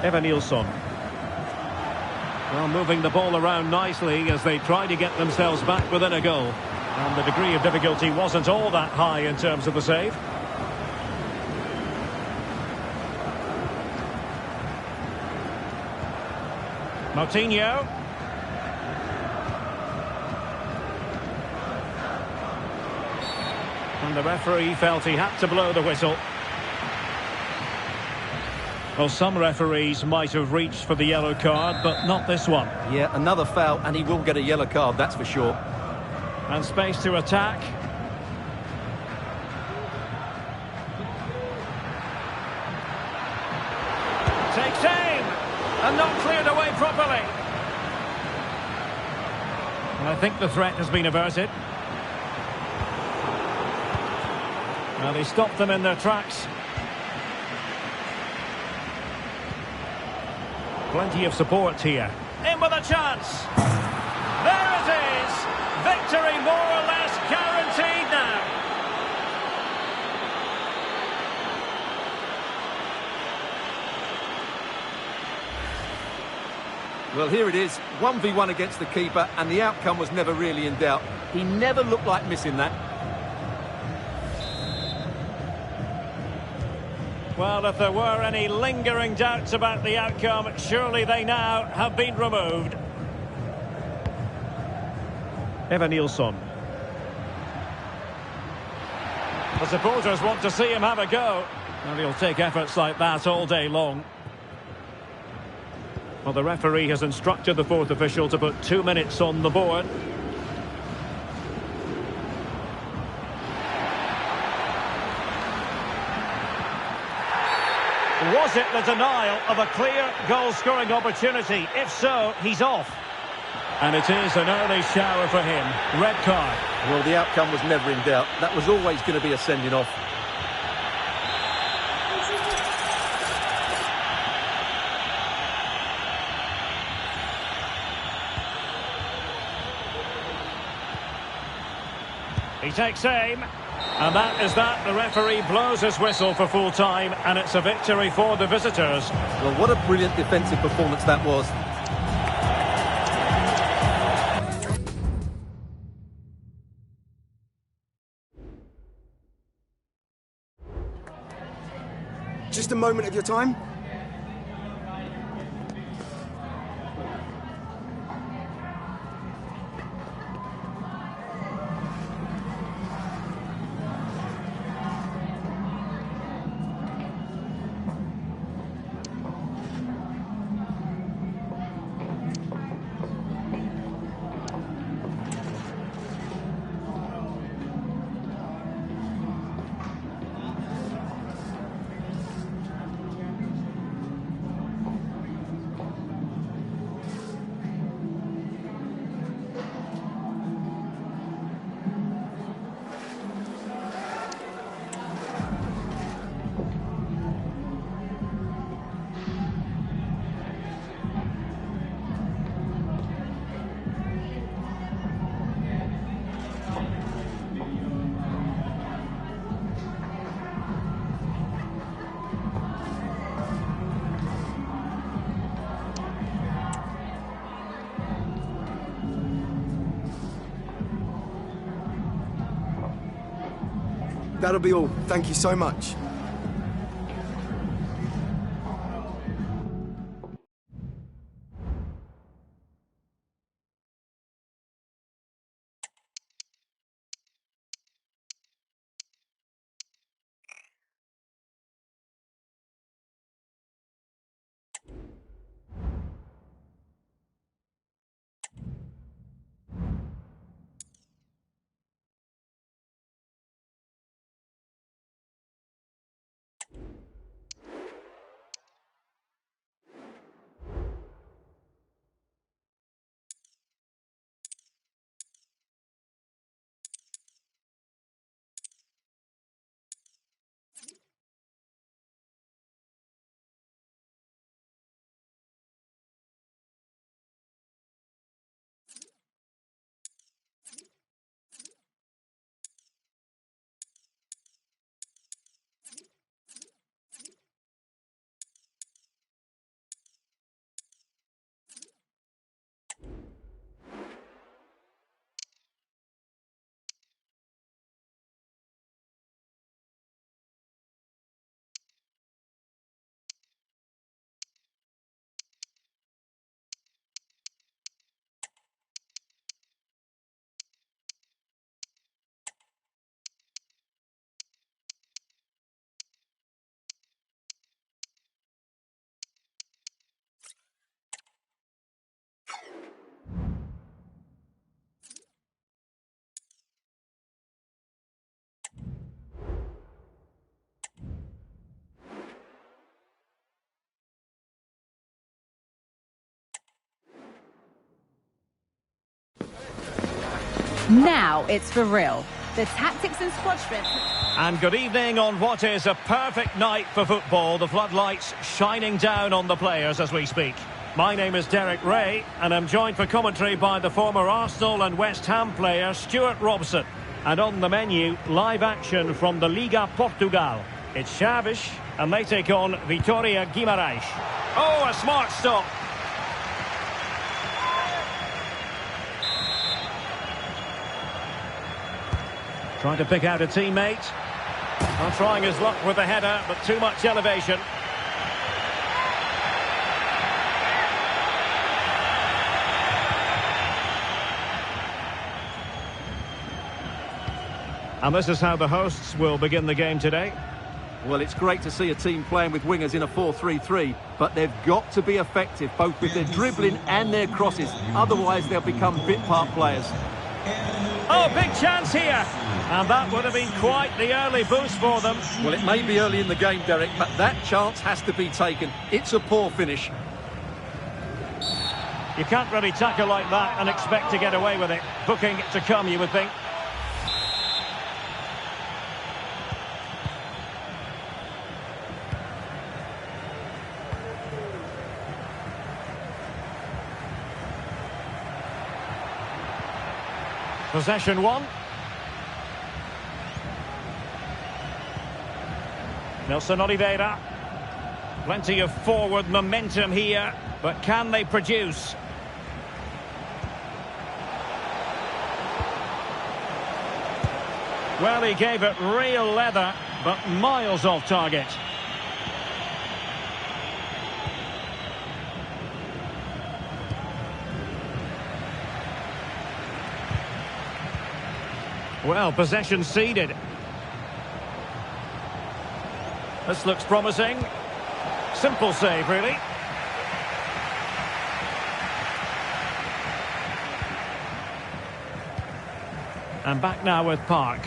Evanilson. Well, moving the ball around nicely as they try to get themselves back within a goal. And the degree of difficulty wasn't all that high in terms of the save. Moutinho. And the referee felt he had to blow the whistle. Well, some referees might have reached for the yellow card, but not this one. Yeah, another foul, and he will get a yellow card, that's for sure. And space to attack. Takes aim, and not cleared away properly. And I think the threat has been averted. Well, he stopped them in their tracks. Plenty of support here. In with a chance. There it is. Victory more or less guaranteed now. Well, here it is, 1v1 against the keeper, and the outcome was never really in doubt. He never looked like missing that. Well, if there were any lingering doubts about the outcome, surely they now have been removed. Eva Nilsson. The supporters want to see him have a go. And he'll take efforts like that all day long. Well, the referee has instructed the fourth official to put 2 minutes on the board. Was it the denial of a clear goal-scoring opportunity? If so, he's off. And it is an early shower for him. Red card. Well, the outcome was never in doubt. That was always going to be a sending off. He takes aim. And that is that. The referee blows his whistle for full time, and it's a victory for the visitors. Well, what a brilliant defensive performance that was. Just a moment of your time. That'll be all. Thank you so much. Now it's for real. The tactics and squad strength. And good evening on what is a perfect night for football. The floodlights shining down on the players as we speak. My name is Derek Ray, and I'm joined for commentary by the former Arsenal and West Ham player Stuart Robson. And on the menu, live action from the Liga Portugal. It's Chaves, and they take on Vitória Guimarães. Oh, a smart stop. Trying to pick out a teammate. Not trying his luck with the header, but too much elevation. And this is how the hosts will begin the game today. Well, it's great to see a team playing with wingers in a 4-3-3, but they've got to be effective, both with their dribbling and their crosses. Otherwise, they'll become bit-part players. Oh, big chance here. And that would have been quite the early boost for them. Well, it may be early in the game, Derek, but that chance has to be taken. It's a poor finish. You can't really tackle like that and expect to get away with it. Booking to come, you would think. Possession one. Nelson Oliveira. Plenty of forward momentum here, but can they produce? Well, he gave it real leather, but miles off target. Well, possession ceded. This looks promising. Simple save, really. And back now with Park.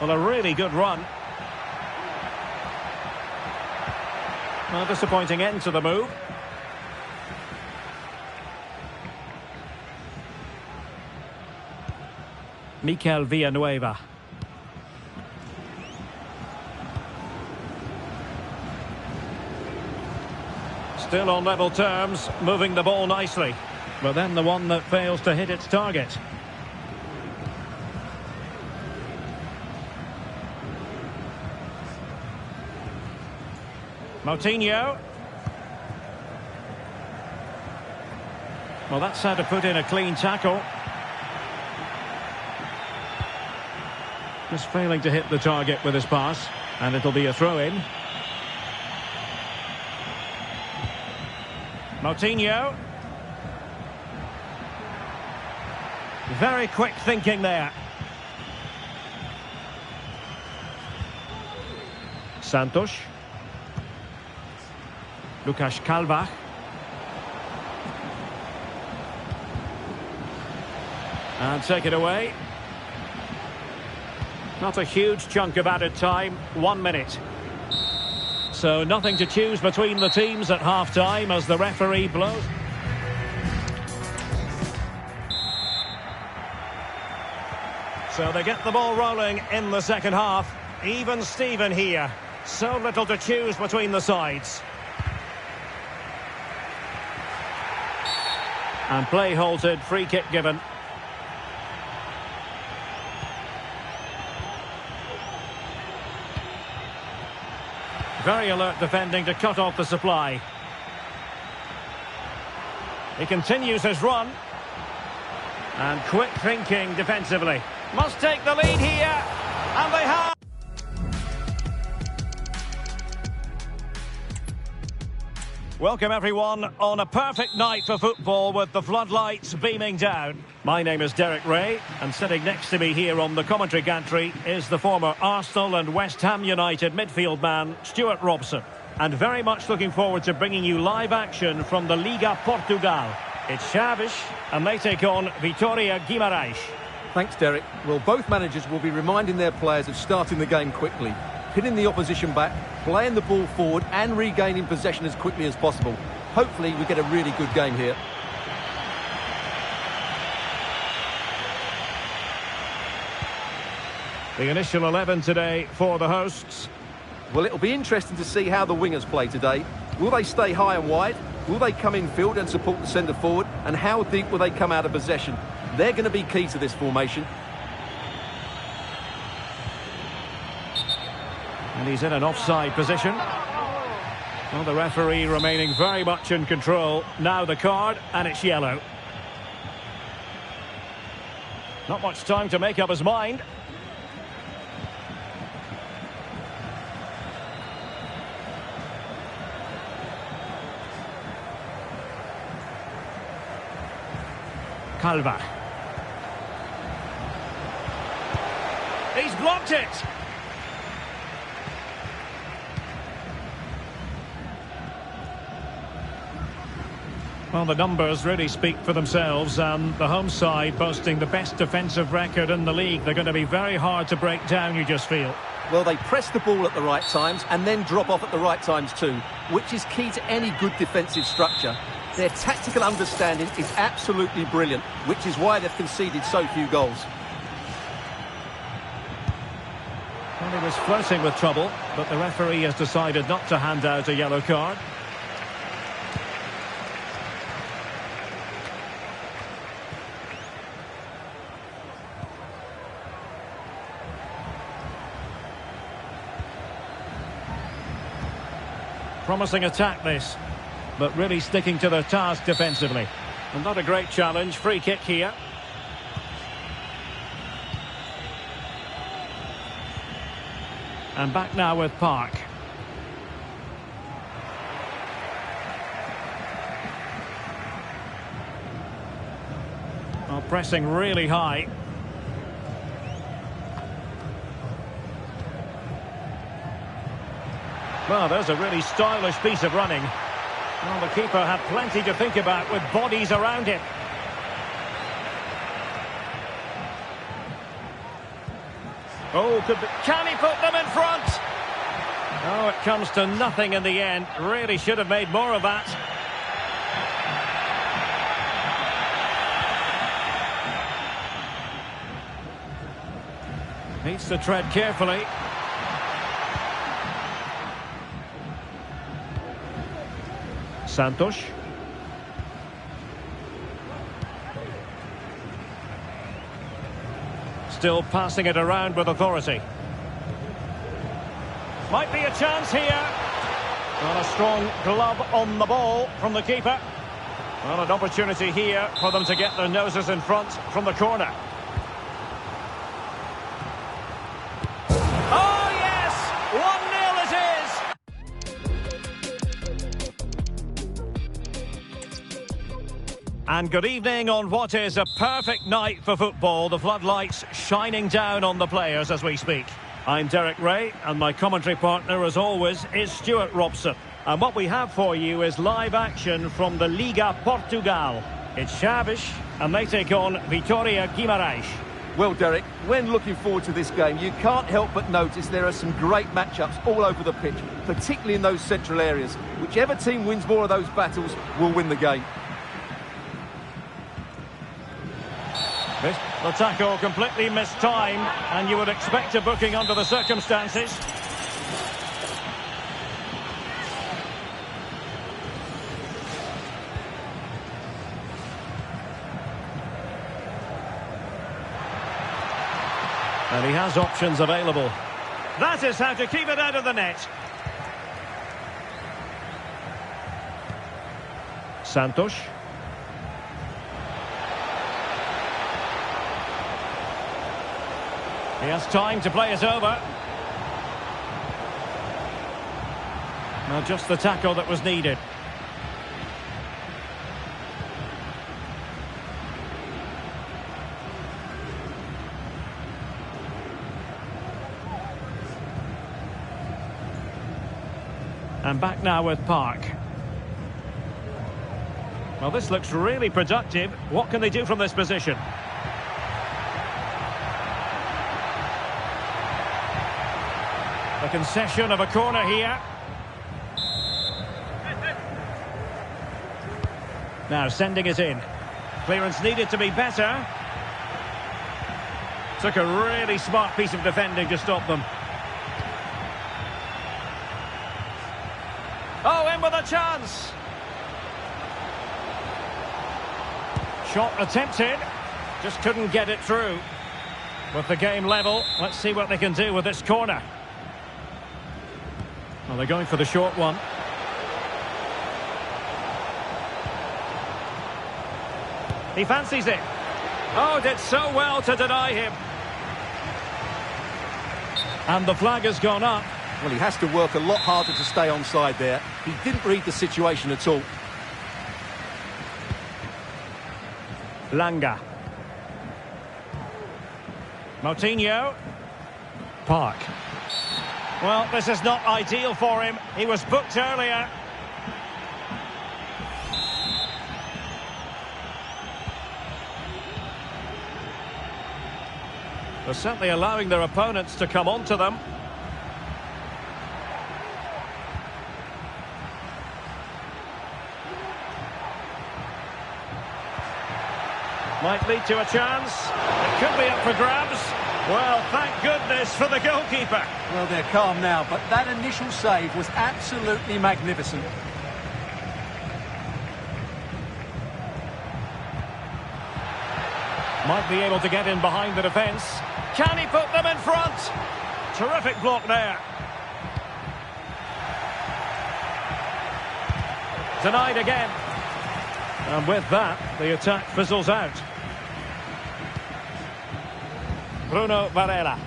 Well, a really good run. Well, a disappointing end to the move. Mikel Villanueva. Still on level terms, moving the ball nicely. But then the one that fails to hit its target. Moutinho. Well, that's how to put in a clean tackle. Just failing to hit the target with his pass, and it'll be a throw-in. Moutinho. Very quick thinking there. Santos. Lucas Kalbach. And take it away. Not a huge chunk of added time, 1 minute. So nothing to choose between the teams at half-time as the referee blows. So they get the ball rolling in the second half. Even Steven here. So little to choose between the sides. And play halted, free kick given. Very alert defending to cut off the supply. He continues his run. And quick thinking defensively. Must take the lead here. And they have. Welcome everyone on a perfect night for football with the floodlights beaming down. My name is Derek Ray, and sitting next to me here on the commentary gantry is the former Arsenal and West Ham United midfield man, Stuart Robson. And very much looking forward to bringing you live action from the Liga Portugal. It's Chaves, and they take on Vitória Guimarães. Thanks, Derek. Well, both managers will be reminding their players of starting the game quickly, pinning the opposition back, playing the ball forward and regaining possession as quickly as possible. Hopefully we get a really good game here. The initial 11 today for the hosts. Well, it'll be interesting to see how the wingers play today. Will they stay high and wide? Will they come in field and support the centre forward? And how deep will they come out of possession? They're going to be key to this formation. And he's in an offside position. Well, the referee remaining very much in control. Now the card, and it's yellow. Not much time to make up his mind. Calva. He's blocked it. Well, the numbers really speak for themselves, and the home side boasting the best defensive record in the league. They're going to be very hard to break down, you just feel. Well, they press the ball at the right times and then drop off at the right times too, which is key to any good defensive structure. Their tactical understanding is absolutely brilliant, which is why they've conceded so few goals. Well, he was flirting with trouble, but the referee has decided not to hand out a yellow card. Promising attack this, but really sticking to their task defensively. And not a great challenge. Free kick here. And back now with Park. Well, pressing really high. Well, there's a really stylish piece of running. Well, the keeper had plenty to think about with bodies around him. Oh, can he put them in front? Oh, it comes to nothing in the end. Really should have made more of that. Needs to tread carefully. Santos. Still passing it around with authority. Might be a chance here. Well, a strong glove on the ball from the keeper. Well, an opportunity here for them to get their noses in front from the corner. Oh, yes! 1-0 it is! And good evening on what is a perfect night for football. The floodlights shining down on the players as we speak. I'm Derek Ray, and my commentary partner, as always, is Stuart Robson. And what we have for you is live action from the Liga Portugal. It's Chaves, and they take on Vitória Guimarães. Well, Derek, when looking forward to this game, you can't help but notice there are some great matchups all over the pitch, particularly in those central areas. Whichever team wins more of those battles will win the game. The tackle completely mistimed, and you would expect a booking under the circumstances. And he has options available. That is how to keep it out of the net. Santos. He has time to play it over. Now just the tackle that was needed. And back now with Park. Well, this looks really productive. What can they do from this position? A concession of a corner here. Now sending it in. Clearance needed to be better. Took a really smart piece of defending to stop them. Oh, in with a chance. Shot attempted. Just couldn't get it through. With the game level, let's see what they can do with this corner. Well, they're going for the short one. He fancies it. Oh, did so well to deny him. And the flag has gone up. Well, he has to work a lot harder to stay onside there. He didn't read the situation at all. Langa. Moutinho. Park. Well, this is not ideal for him. He was booked earlier. They're certainly allowing their opponents to come onto them. Might lead to a chance. It could be up for grabs. Well, thank goodness for the goalkeeper. Well, they're calm now, but that initial save was absolutely magnificent. Might be able to get in behind the defence. Can he put them in front? Terrific block there. Denied again. And with that, the attack fizzles out. Bruno Varela.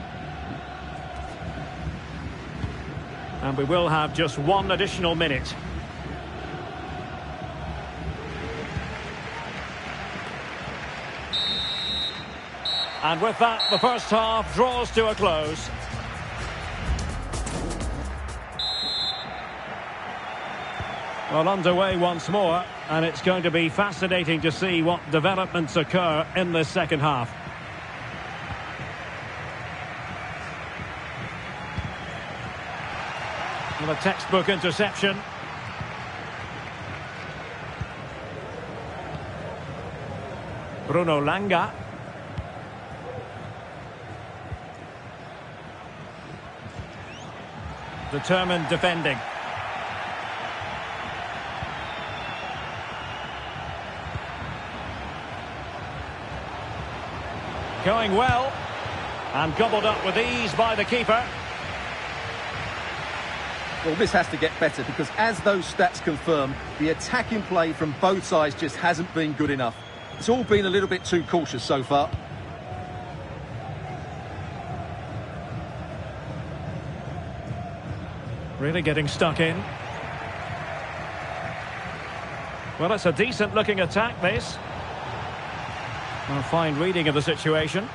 And we will have just one additional minute. And with that, the first half draws to a close. Well, underway once more, and it's going to be fascinating to see what developments occur in this second half. Well, a textbook interception. Bruno Langa. Determined defending. Going well. And gobbled up with ease by the keeper. Well, this has to get better because as those stats confirm, the attacking play from both sides just hasn't been good enough. It's all been a little bit too cautious so far. Really getting stuck in. Well, it's a decent looking attack, this. A fine reading of the situation.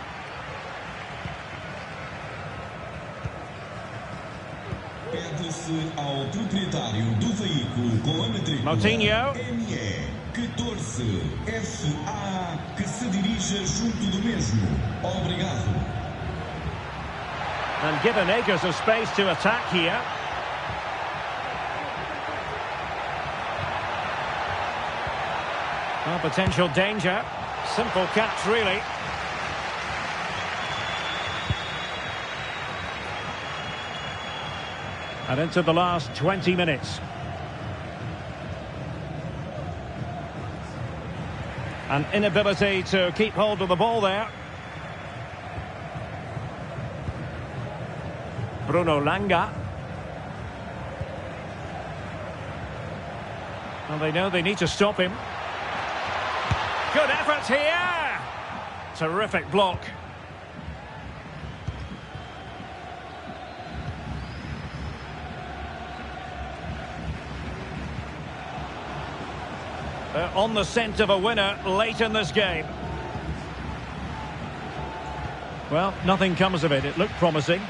Pede-se ao proprietário do veículo com a matrícula Moutinho. ME 14 FA que se dirija junto do mesmo. Obrigado. And given acres of space to attack here. Well, potential danger. Simple catch, really. And into the last 20 minutes. An inability to keep hold of the ball there. Bruno Langa. And they know they need to stop him. Good effort here. Terrific block. They're on the scent of a winner late in this game. Well, nothing comes of it. It looked promising.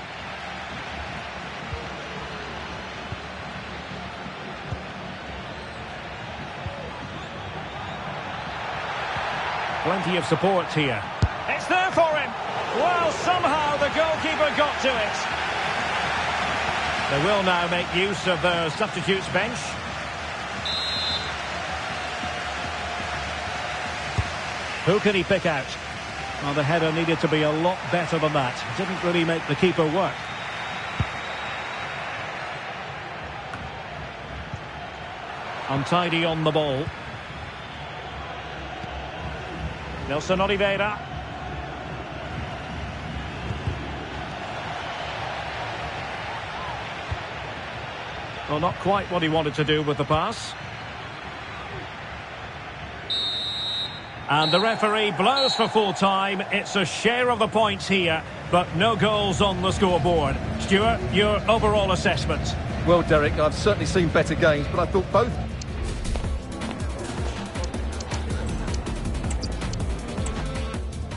Plenty of support here. It's there for him. Well, somehow the goalkeeper got to it. They will now make use of their substitutes bench. Who can he pick out? Well, the header needed to be a lot better than that. Didn't really make the keeper work. Untidy on the ball. Nelson Oliveira. Well, not quite what he wanted to do with the pass. And the referee blows for full time. It's a share of the points here, but no goals on the scoreboard. Stuart, your overall assessment? Well, Derek, I've certainly seen better games, but I thought both...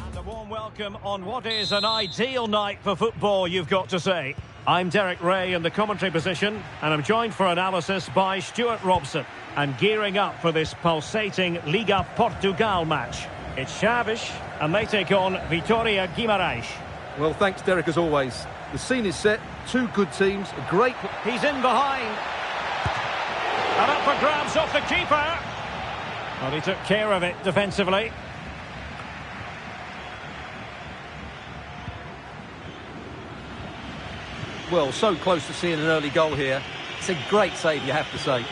And a warm welcome on what is an ideal night for football, you've got to say. I'm Derek Ray in the commentary position, and I'm joined for analysis by Stuart Robson. And gearing up for this pulsating Liga Portugal match. It's Chaves, and they take on Vitória Guimarães. Well, thanks, Derek, as always. The scene is set, two good teams, a great... He's in behind. And up for grabs off the keeper. Well, he took care of it defensively. Well, so close to seeing an early goal here. It's a great save, you have to say.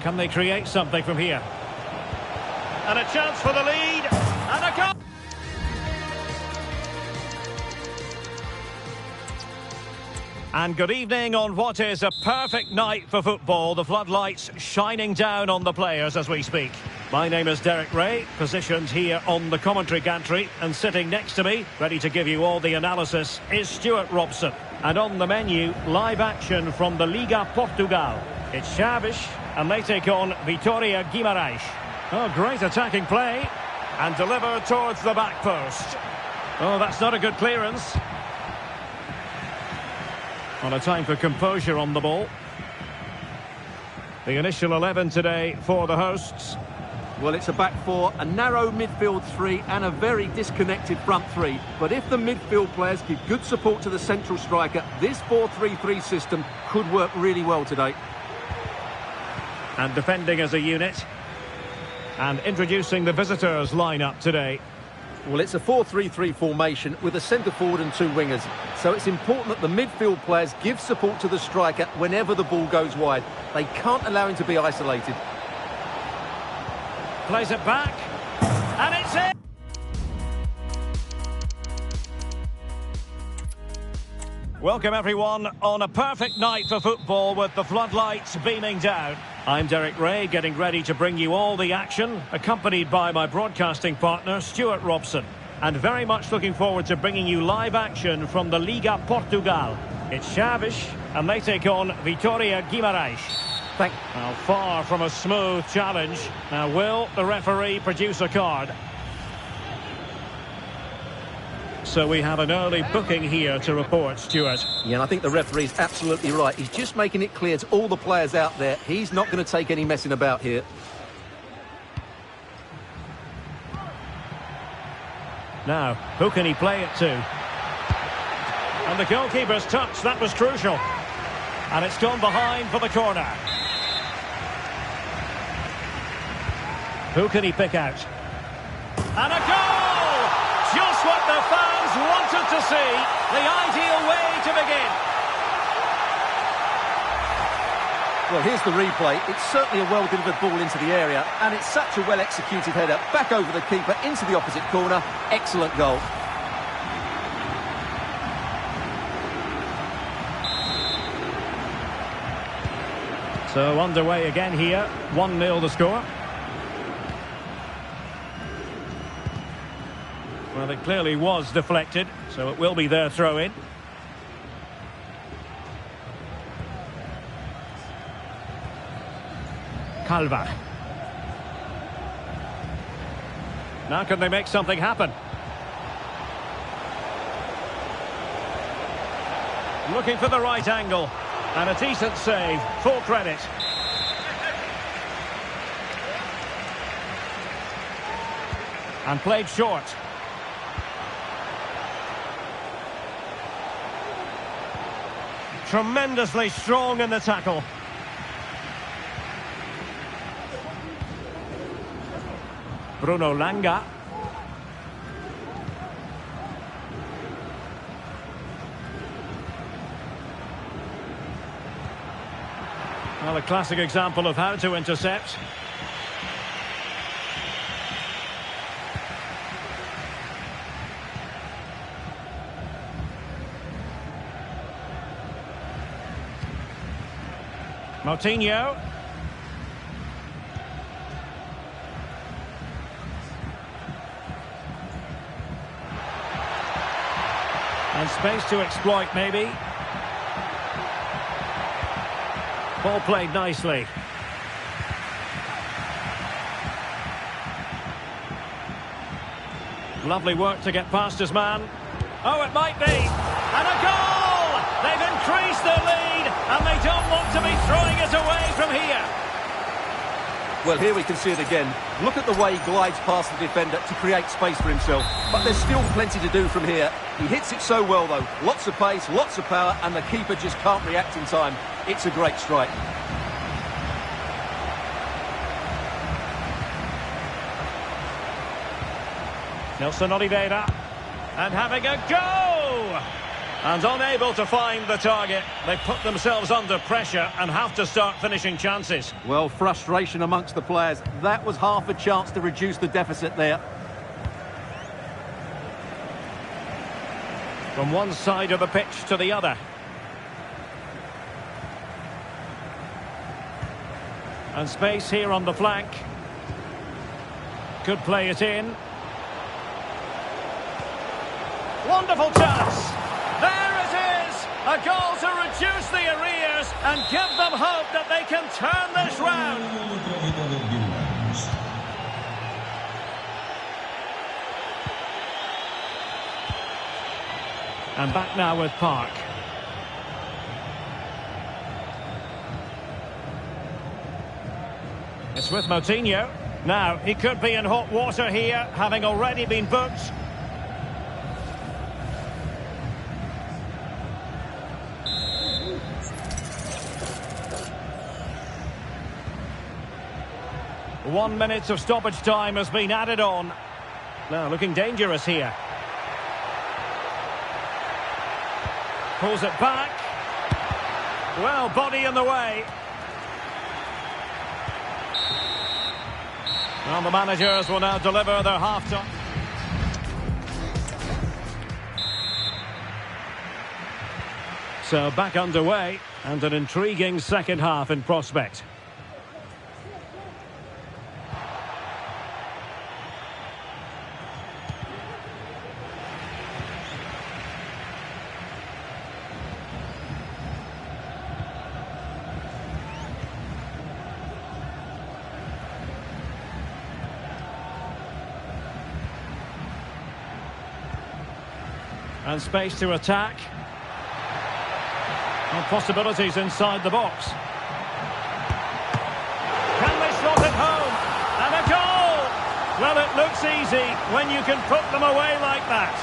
Can they create something from here? And a chance for the lead. And a goal! And good evening on what is a perfect night for football. The floodlights shining down on the players as we speak. My name is Derek Ray, positioned here on the commentary gantry, and sitting next to me, ready to give you all the analysis, is Stuart Robson. And on the menu, live action from the Liga Portugal. It's Chaves, and they take on Vitória Guimarães. Oh, great attacking play. And delivered towards the back post. Oh, that's not a good clearance. On a time for composure on the ball. The initial 11 today for the hosts. Well, it's a back four, a narrow midfield three, and a very disconnected front three. But if the midfield players give good support to the central striker, this 4-3-3 system could work really well today. And defending as a unit. And introducing the visitors lineup today. Well, it's a 4-3-3 formation with a centre forward and two wingers. So it's important that the midfield players give support to the striker whenever the ball goes wide. They can't allow him to be isolated. Plays it back. And it's in! Welcome everyone on a perfect night for football with the floodlights beaming down. I'm Derek Ray, getting ready to bring you all the action, accompanied by my broadcasting partner Stuart Robson. And very much looking forward to bringing you live action from the Liga Portugal. It's Chaves, and they take on Vitória Guimarães. Well, far from a smooth challenge. Now, will the referee produce a card? So we have an early booking here to report, Stuart. Yeah, and I think the referee's absolutely right. He's just making it clear to all the players out there, he's not going to take any messing about here. Now, who can he play it to? And the goalkeeper's touch, that was crucial. And it's gone behind for the corner. Who can he pick out? And a goal! Just what the fans wanted to see. The ideal way to begin. Well, here's the replay. It's certainly a well-delivered ball into the area, and it's such a well-executed header. Back over the keeper, into the opposite corner. Excellent goal. So underway again here. 1-0 the score. Well, it clearly was deflected, so it will be their throw-in. Calva. Now can they make something happen? Looking for the right angle. And a decent save. Full credit. And played short. Tremendously strong in the tackle. Bruno Langa. Well, a classic example of how to intercept. Moutinho. And space to exploit, maybe. Ball played nicely. Lovely work to get past his man. Oh, it might be. And a goal! They've increased their lead, and they don't want to be throwing it away from here. Well, here we can see it again. Look at the way he glides past the defender to create space for himself. But there's still plenty to do from here. He hits it so well, though. Lots of pace, lots of power, and the keeper just can't react in time. It's a great strike. Nelson Oliveira, and having a go! And unable to find the target. They've put themselves under pressure and have to start finishing chances. Well, frustration amongst the players. That was half a chance to reduce the deficit there. From one side of the pitch to the other. And space here on the flank. Could play it in. Wonderful chance! There it is! A goal to reduce the arrears and give them hope that they can turn this round. And back now with Park. It's with Moutinho. Now, he could be in hot water here, having already been booked. One minute of stoppage time has been added on. Now looking dangerous here. Pulls it back. Well, body in the way. Well, the managers will now deliver their half-time. So back underway, and an intriguing second half in prospect. And space to attack. And possibilities inside the box. Can they slot it home? And a goal! Well, it looks easy when you can put them away like that.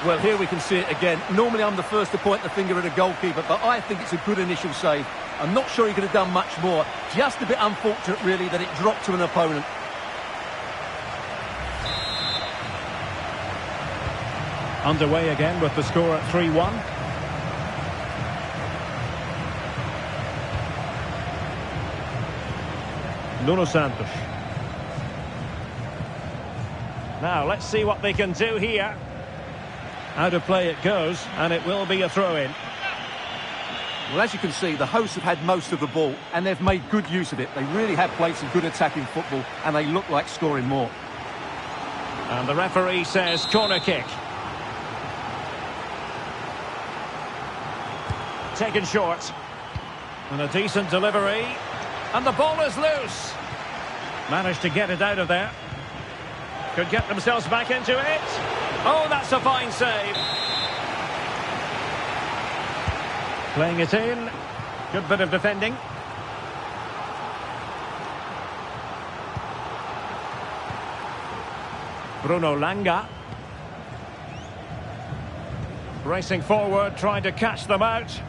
Well, here we can see it again. Normally I'm the first to point the finger at a goalkeeper, but I think it's a good initial save. I'm not sure he could have done much more. Just a bit unfortunate, really, that it dropped to an opponent. Underway again with the score at 3-1. Nuno Santos. Now, let's see what they can do here. Out of play it goes, and it will be a throw-in. Well, as you can see, the hosts have had most of the ball, and they've made good use of it. They really have played some good attacking football, and they look like scoring more. And the referee says corner kick. Taken short. And a decent delivery. And the ball is loose. Managed to get it out of there. Could get themselves back into it. Oh, that's a fine save. Playing it in. Good bit of defending. Bruno Langa. Racing forward, trying to catch them out.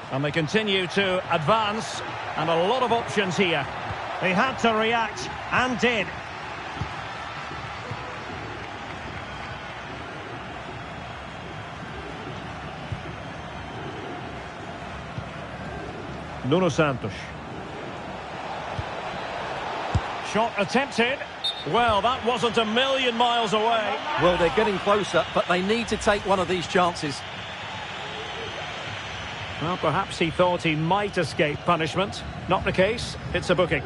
And they continue to advance, and a lot of options here. They had to react, and did. Nuno Santos. Shot attempted. Well, that wasn't a million miles away. Well, they're getting closer, but they need to take one of these chances. Well, perhaps he thought he might escape punishment. Not the case. It's a booking.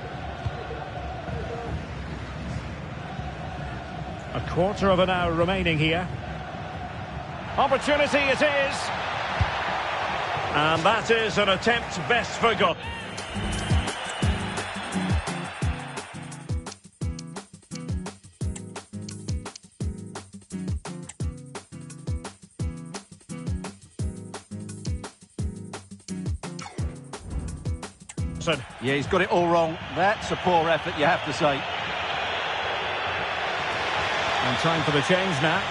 A quarter of an hour remaining here. Opportunity it is. And that is an attempt best forgotten. Yeah, he's got it all wrong. That's a poor effort, you have to say. And time for the change now.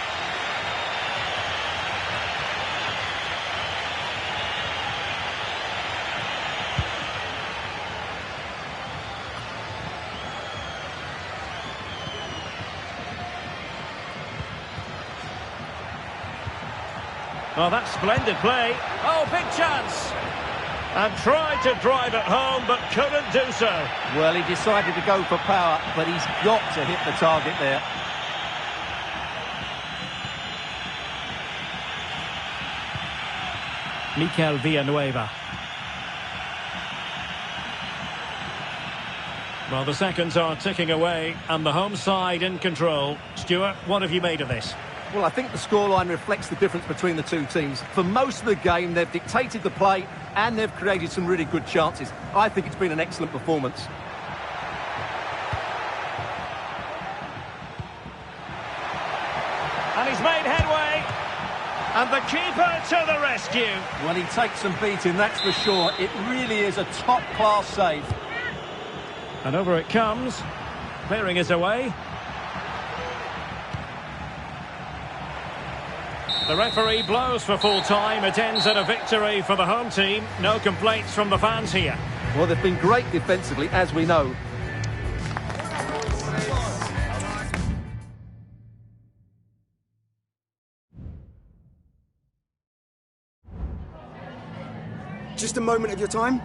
Oh, that's splendid play. Oh, big chance. And tried to drive it home, but couldn't do so. Well, he decided to go for power, but he's got to hit the target there. Mikel Villanueva. Well, the seconds are ticking away, and the home side in control. Stuart, what have you made of this? Well, I think the scoreline reflects the difference between the two teams. For most of the game, they've dictated the play and they've created some really good chances. I think it's been an excellent performance. And he's made headway. And the keeper to the rescue. When he takes some beating, that's for sure. It really is a top-class save. And over it comes. Clearing is away. The referee blows for full time. It ends in a victory for the home team. No complaints from the fans here. Well, they've been great defensively, as we know. Just a moment of your time.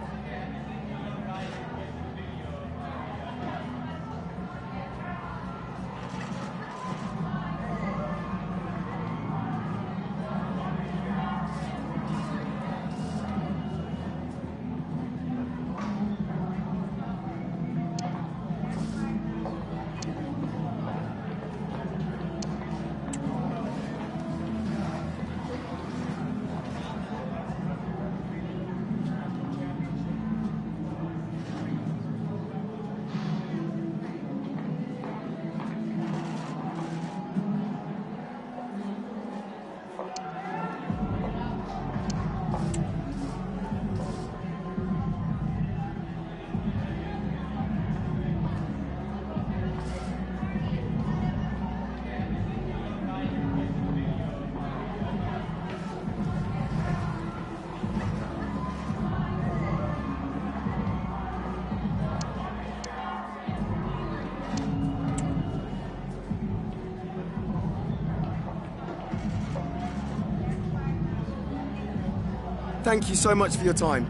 Thank you so much for your time.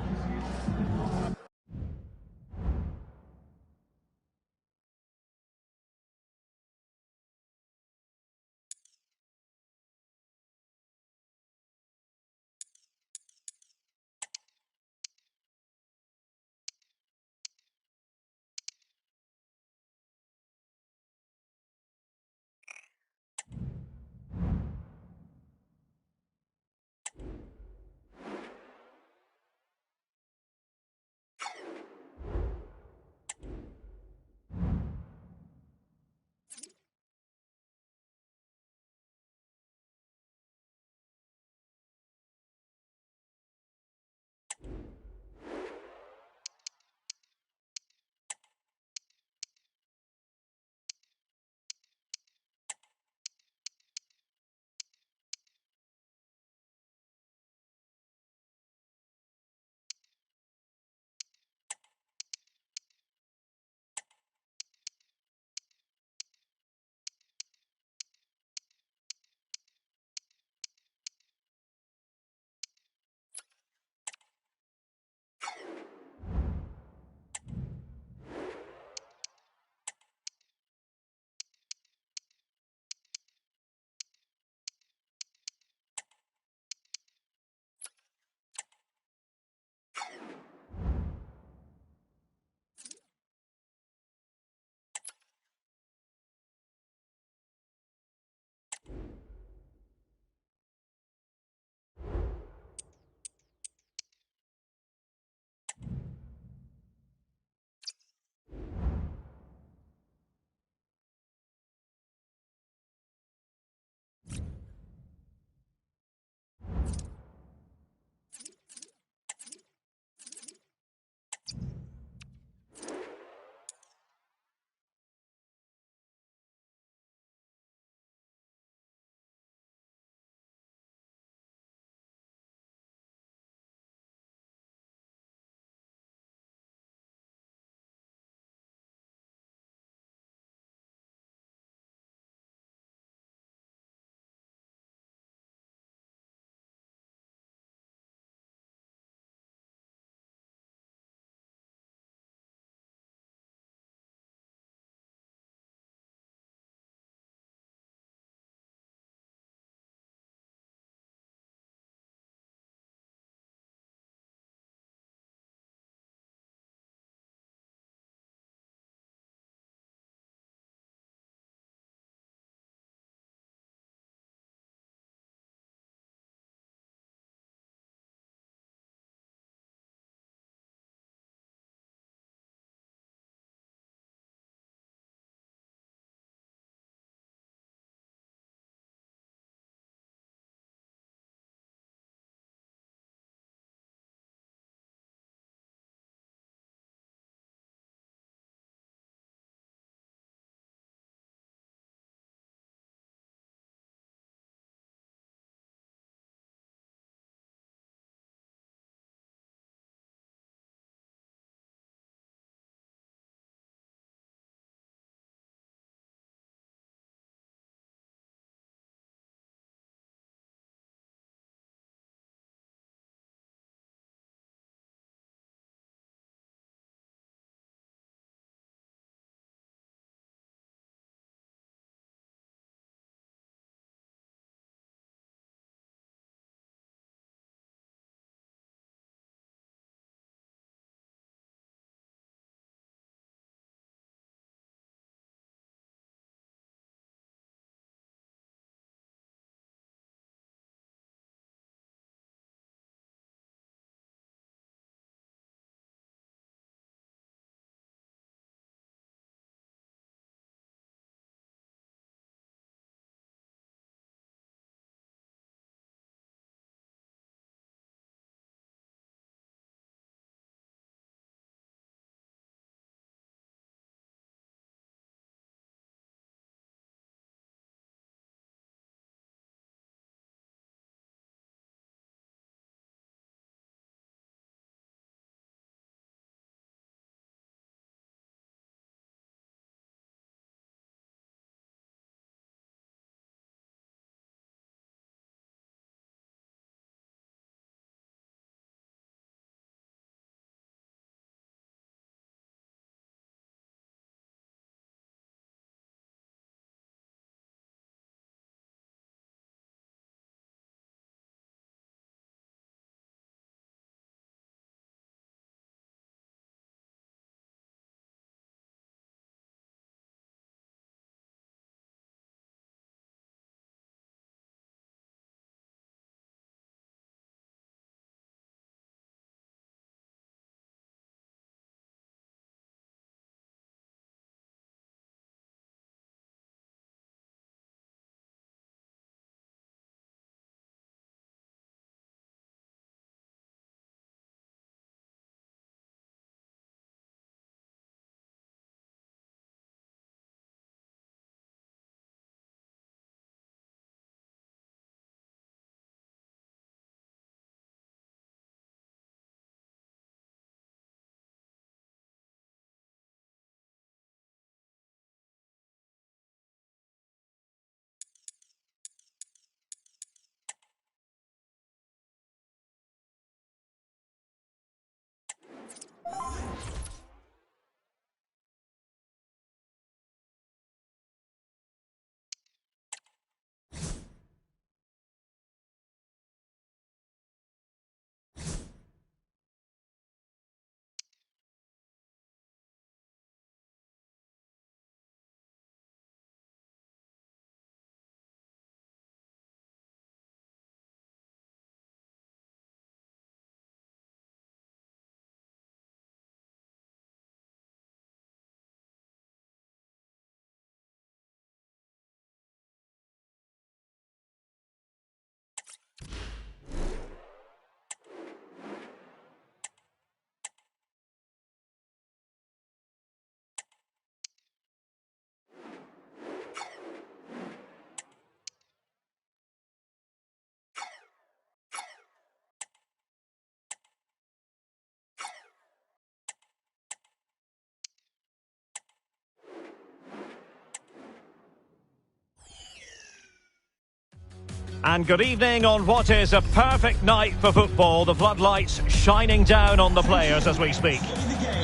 And good evening on what is a perfect night for football. The floodlights shining down on the players as we speak.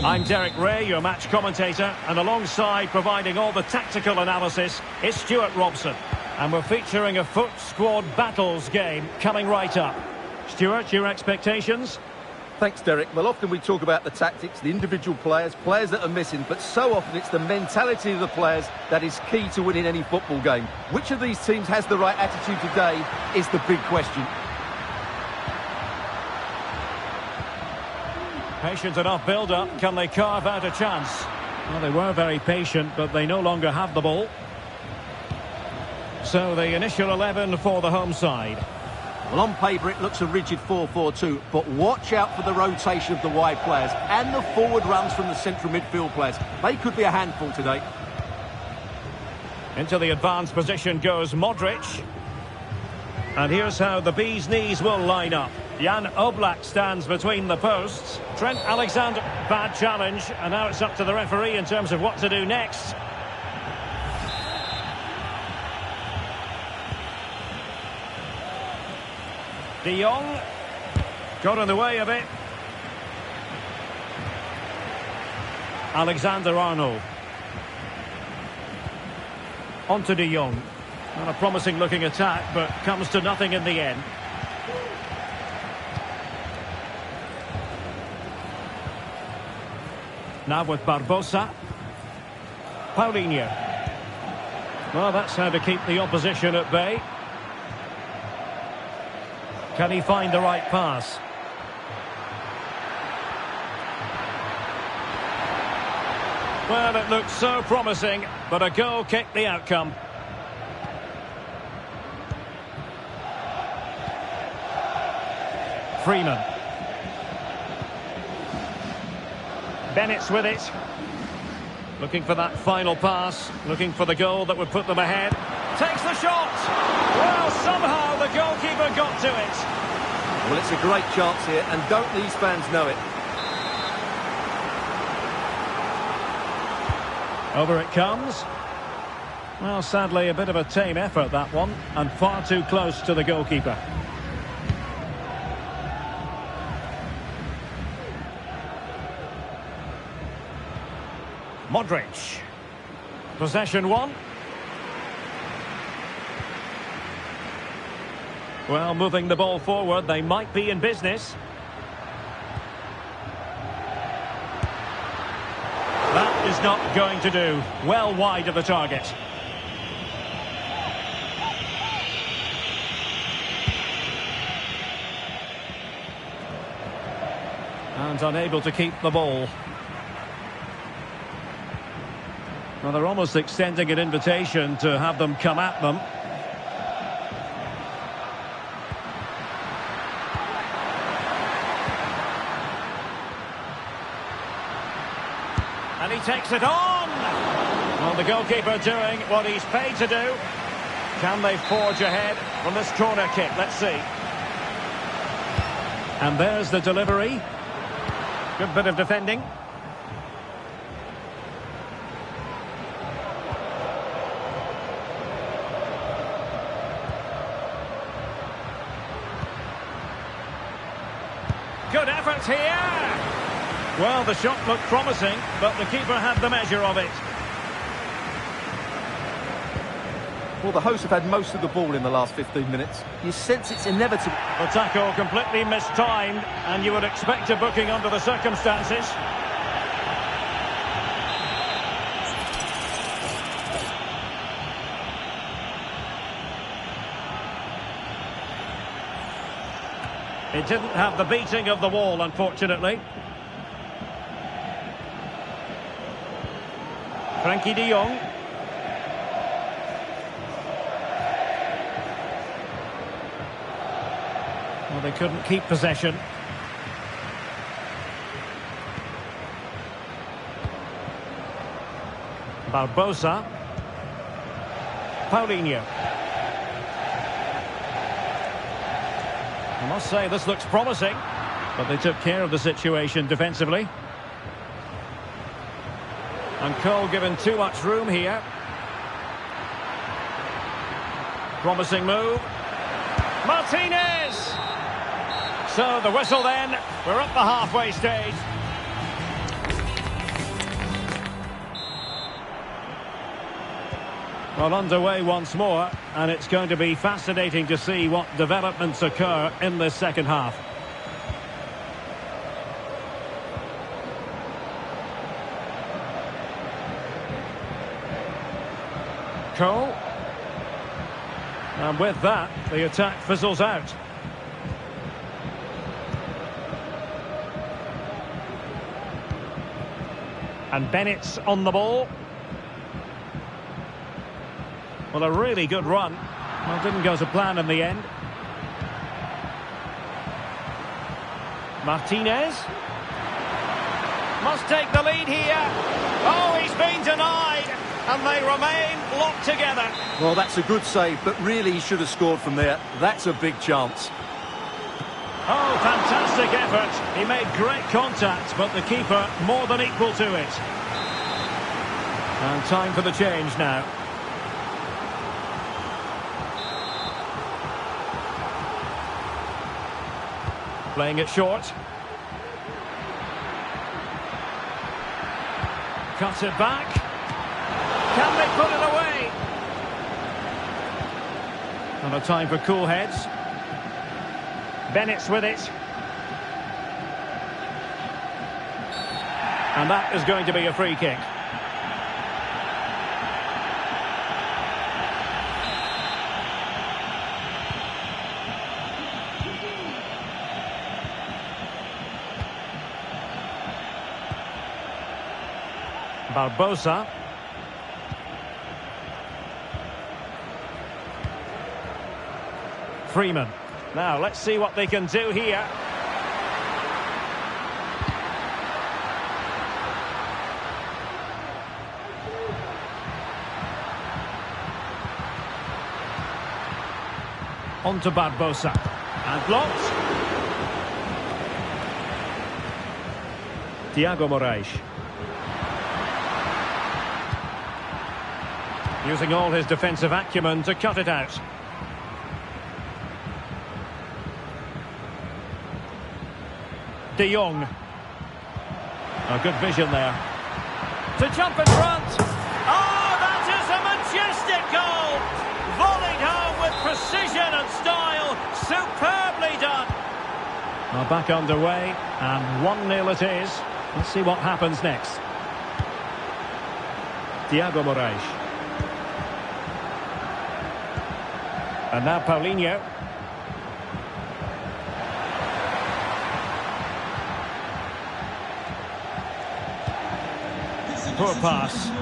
I'm Derek Ray, your match commentator, and alongside providing all the tactical analysis is Stuart Robson. And we're featuring a foot squad battles game coming right up. Stuart, your expectations? Thanks, Derek. Well, often we talk about the tactics, the individual players that are missing, but so often it's the mentality of the players that is key to winning any football game. Which of these teams has the right attitude today is the big question. Patient enough build-up. Can they carve out a chance? Well, they were very patient, but they no longer have the ball. So the initial 11 for the home side. Well, on paper it looks a rigid 4-4-2, but watch out for the rotation of the wide players and the forward runs from the central midfield players. They could be a handful today. Into the advanced position goes Modric. And here's how the bee's knees will line up. Jan Oblak stands between the posts. Trent Alexander, bad challenge, and now it's up to the referee in terms of what to do next. De Jong got in the way of it. Alexander-Arnold. On to De Jong. Not a promising looking attack, but comes to nothing in the end. Now with Barbosa. Paulinho. Well, that's how to keep the opposition at bay. Can he find the right pass? Well, it looked so promising, but a goal kicked the outcome. Freeman. Bennett's with it. Looking for that final pass. Looking for the goal that would put them ahead. Takes the shot! Well, somehow the goalkeeper got to it. Well, it's a great chance here, and don't these fans know it? Over it comes. Well, sadly, a bit of a tame effort, that one, and far too close to the goalkeeper. Modric. Possession one. Well, moving the ball forward, they might be in business. That is not going to do. Well wide of the target. And unable to keep the ball. Well, they're almost extending an invitation to have them come at them. And he takes it on! Well, the goalkeeper doing what he's paid to do. Can they forge ahead from this corner kick? Let's see. And there's the delivery. Good bit of defending. Good effort here! Well, the shot looked promising, but the keeper had the measure of it. Well, the hosts have had most of the ball in the last 15 minutes. You sense it's inevitable. The tackle completely mistimed, and you would expect a booking under the circumstances. It didn't have the beating of the wall, unfortunately. Frankie de Jong. Well, they couldn't keep possession. Barbosa. Paulinho. I must say, this looks promising, but they took care of the situation defensively. And Cole given too much room here. Promising move. Martinez! So the whistle then, we're at the halfway stage. Well, underway once more, and it's going to be fascinating to see what developments occur in this second half. Cole. And with that, the attack fizzles out. And Bennett's on the ball. Well, a really good run. Well, didn't go to plan in the end. Martinez. Must take the lead here. Oh, he's been denied. And they remain locked together. Well, that's a good save, but really he should have scored from there. That's a big chance. Oh, fantastic effort. He made great contact, but the keeper more than equal to it. And time for the change now. Playing it short. Cuts it back. Can they put it away? And a time for cool heads. Bennett's with it. And that is going to be a free kick. Barbosa. Freeman. Now, let's see what they can do here. On to Barbosa. And blocked. Thiago Moraes. Using all his defensive acumen to cut it out. De Jong. A good vision there. To jump in front. Oh, that is a majestic goal. Volleyed home with precision and style. Superbly done. Well, back underway, and 1-0 it is. Let's see what happens next. Thiago Moraes. And now Paulinho. Poor pass. Can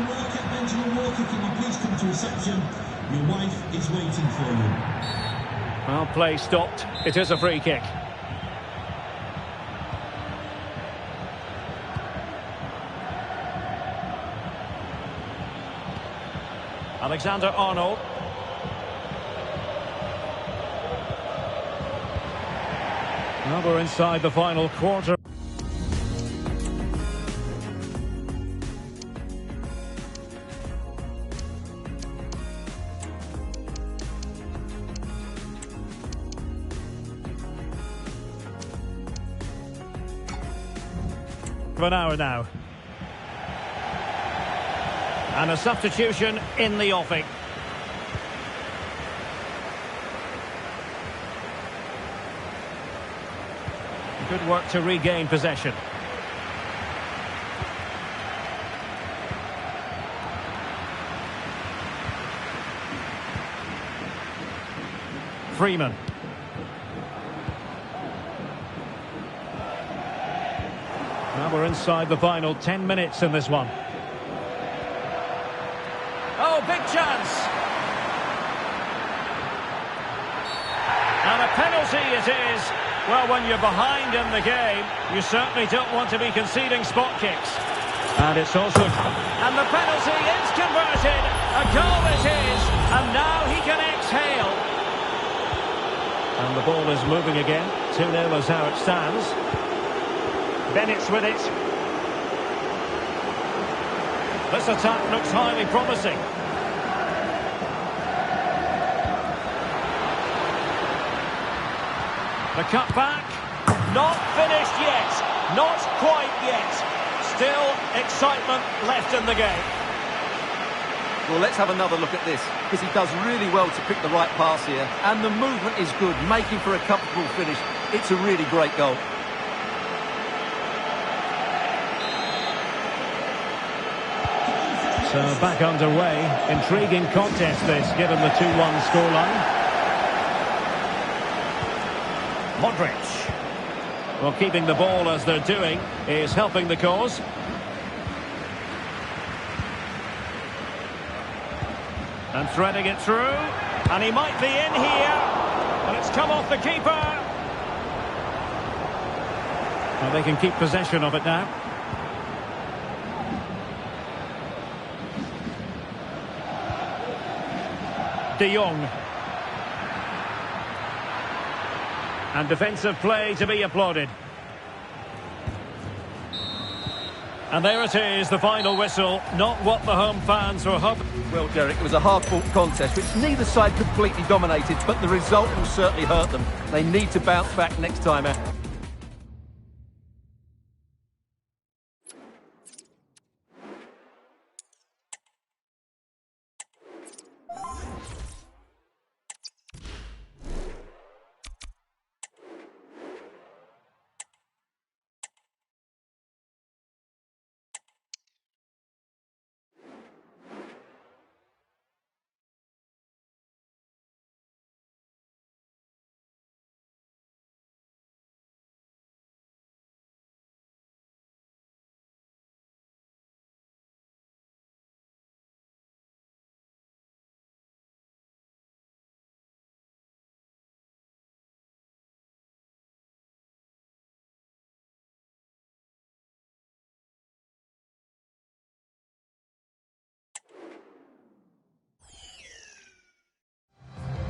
you please come to reception? Your wife is waiting for you. Well, play stopped. It is a free kick. Alexander-Arnold. Now we're inside the final quarter. For an hour now. And a substitution in the offing. Good work to regain possession. Freeman. Now we're inside the final 10 minutes in this one. Oh, big chance. And a penalty it is. Well, when you're behind in the game, you certainly don't want to be conceding spot kicks. And it's also... And the penalty is converted. A goal it is. And now he can exhale. And the ball is moving again. 2-0 is how it stands. Bennett's with it. This attack looks highly promising. The cut back. Not finished yet. Not quite yet. Still excitement left in the game. Well, let's have another look at this, because he does really well to pick the right pass here, and the movement is good, making for a comfortable finish. It's a really great goal. So back underway. Intriguing contest this, given the 2-1 scoreline. Modric. Well, keeping the ball as they're doing is helping the cause. And threading it through. And he might be in here. And it's come off the keeper. Well, they can keep possession of it now. De Jong. And defensive play to be applauded. And there it is, the final whistle. Not what the home fans were hoping. Well, Derek, it was a hard-fought contest, which neither side completely dominated, but the result will certainly hurt them. They need to bounce back next time out.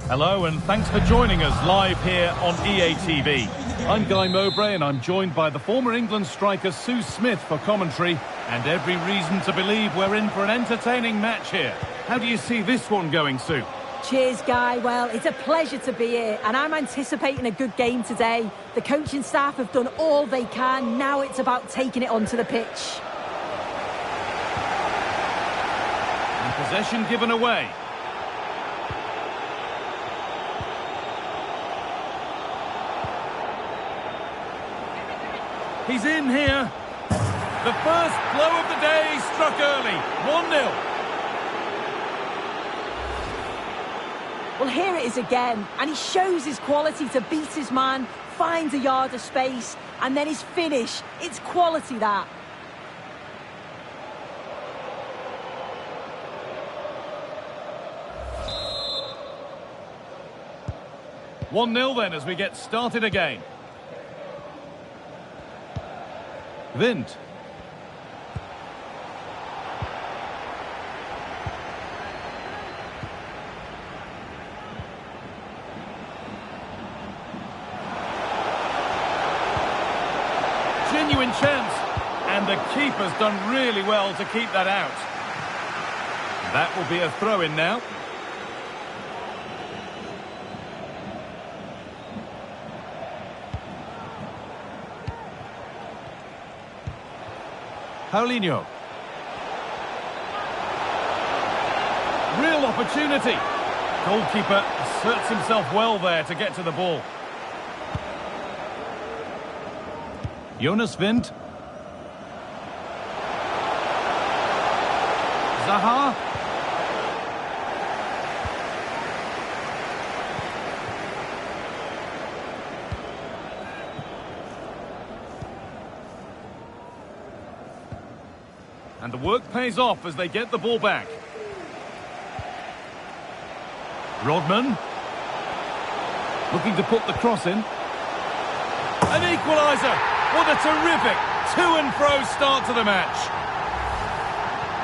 Hello and thanks for joining us live here on EA TV. I'm Guy Mowbray and I'm joined by the former England striker Sue Smith for commentary, and every reason to believe we're in for an entertaining match here. How do you see this one going, Sue? Cheers, Guy. Well, it's a pleasure to be here, and I'm anticipating a good game today. The coaching staff have done all they can. Now it's about taking it onto the pitch. And possession given away. He's in here. The first blow of the day struck early. 1-0. Well, here it is again, and he shows his quality to beat his man, finds a yard of space, and then his finish. It's quality, that. One 1-0 then as we get started again. Vint. Genuine chance, and the keeper's done really well to keep that out. That will be a throw-in now. Paulinho. Real opportunity. Goalkeeper asserts himself well there to get to the ball. Jonas Vint. Zaha. And the work pays off as they get the ball back. Rodman. Looking to put the cross in. An equaliser. What a terrific to-and-fro start to the match.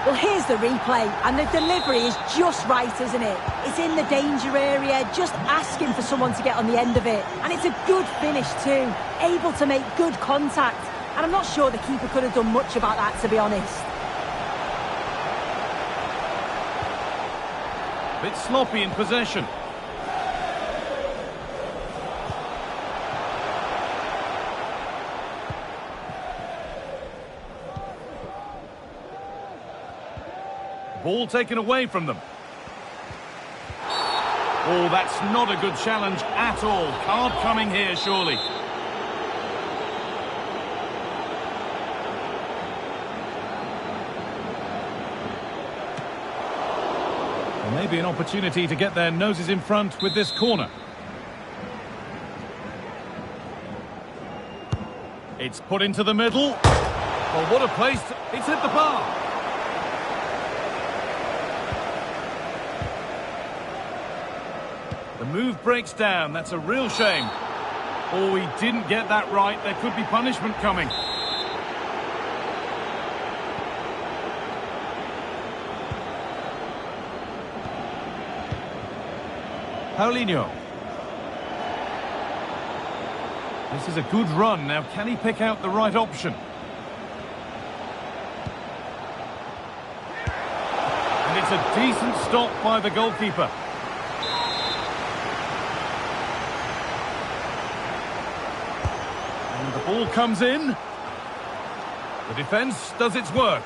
Well, here's the replay, and the delivery is just right, isn't it? It's in the danger area, just asking for someone to get on the end of it. And it's a good finish too, able to make good contact. And I'm not sure the keeper could have done much about that, to be honest. Bit sloppy in possession. Ball taken away from them. Oh, that's not a good challenge at all. Card coming here, surely. Maybe an opportunity to get their noses in front with this corner. It's put into the middle. Well, what a place to... It's hit the bar. The move breaks down. That's a real shame. Oh, he didn't get that right. There could be punishment coming. Paulinho. This is a good run. Now, can he pick out the right option? And it's a decent stop by the goalkeeper. And the ball comes in. The defence does its work.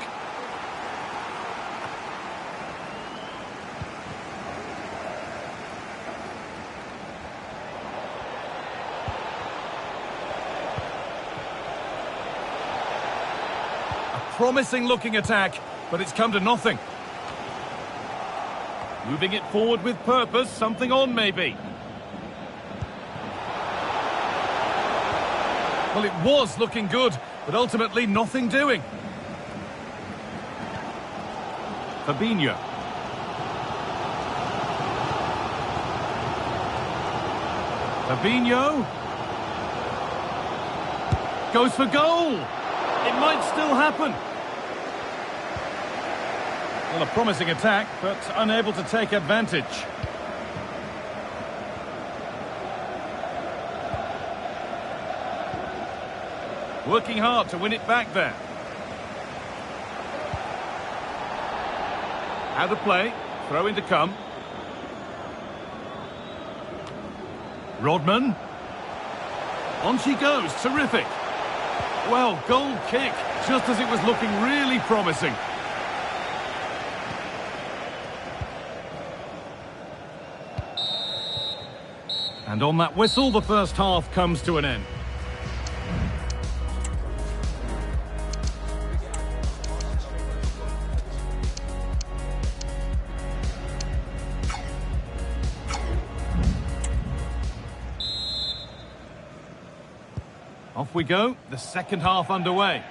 Promising looking attack, but it's come to nothing. Moving it forward with purpose, something on maybe. Well, it was looking good, but ultimately nothing doing. Fabinho. Fabinho. Goes for goal. It might still happen. Well, a promising attack, but unable to take advantage. Working hard to win it back there. Out of play. Throw in to come. Rodman. On she goes. Terrific. Well, goal kick, just as it was looking really promising. And on that whistle, the first half comes to an end. Off we go, the second half underway.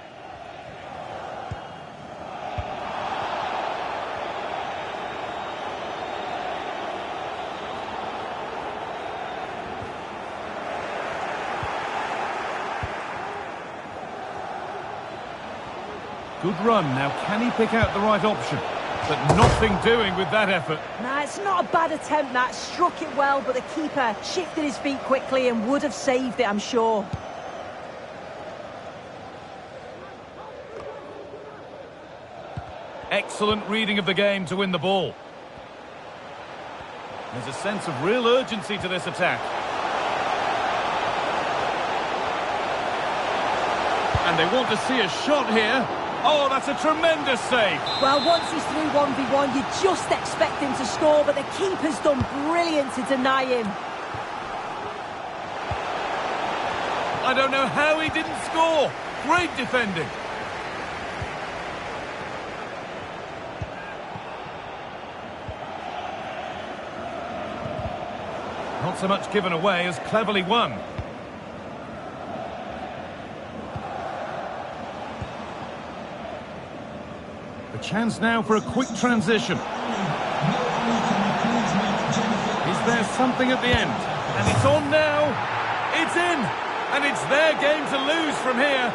Good run. Now, can he pick out the right option? But nothing doing with that effort. Nah, it's not a bad attempt, that. Struck it well, but the keeper shifted his feet quickly and would have saved it, I'm sure. Excellent reading of the game to win the ball. There's a sense of real urgency to this attack. And they want to see a shot here. Oh, that's a tremendous save. Well, once he's through 1v1, you just expect him to score, but the keeper's done brilliant to deny him. I don't know how he didn't score. Great defending. Not so much given away as cleverly won. A chance now for a quick transition. Is there something at the end? And it's on now. It's in. And it's their game to lose from here.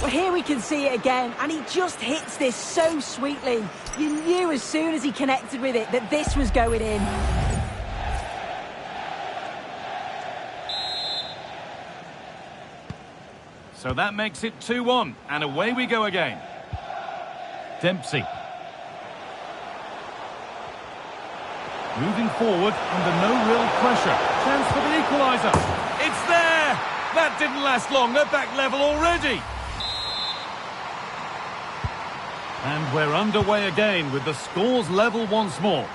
Well, here we can see it again, and he just hits this so sweetly. You knew as soon as he connected with it that this was going in. So that makes it 2-1, and away we go again. Dempsey. Moving forward under no real pressure. Chance for the equaliser. It's there! That didn't last long. They're back level already. And we're underway again with the scores level once more.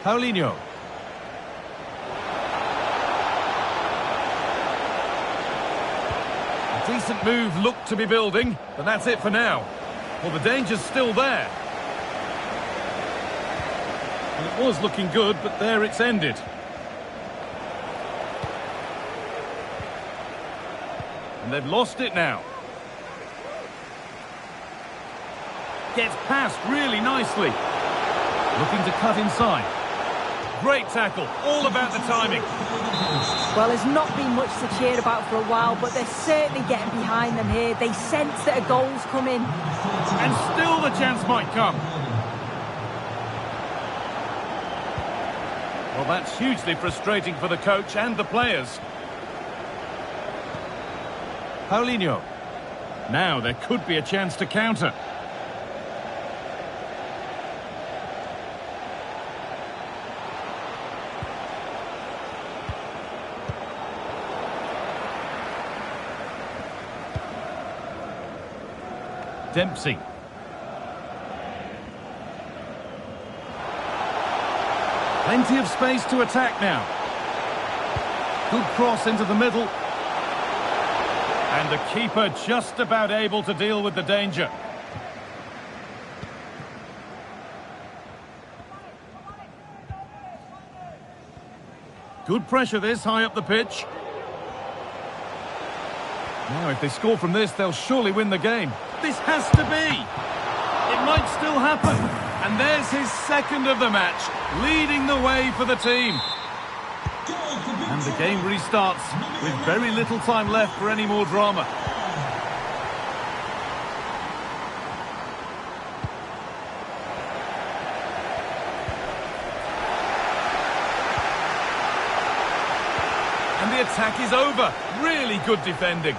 Paulinho. A decent move looked to be building, but that's it for now. Well, the danger's still there. And it was looking good, but there it's ended. And they've lost it now. Gets past really nicely. Looking to cut inside. Great tackle, all about the timing. Well, there's not been much to cheer about for a while, but they're certainly getting behind them here. They sense that a goal's coming. And still the chance might come. Well, that's hugely frustrating for the coach and the players. Paulinho. Now there could be a chance to counter. Dempsey. Plenty of space to attack now. Good cross into the middle. And the keeper just about able to deal with the danger. Good pressure this, high up the pitch. Now, if they score from this, they'll surely win the game. This has to be. It might still happen. And there's his second of the match, leading the way for the team. And the game restarts with very little time left for any more drama. And the attack is over. Really good defending.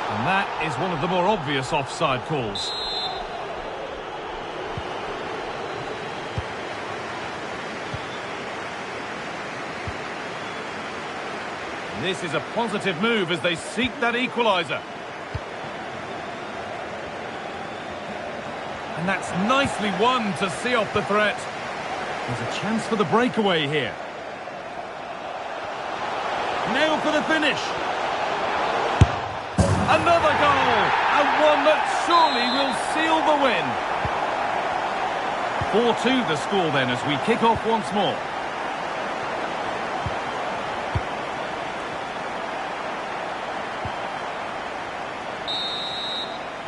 And that is one of the more obvious offside calls. This is a positive move as they seek that equaliser. And that's nicely won to see off the threat. There's a chance for the breakaway here. Now for the finish. Another goal, and one that surely will seal the win. 4-2 the score then as we kick off once more.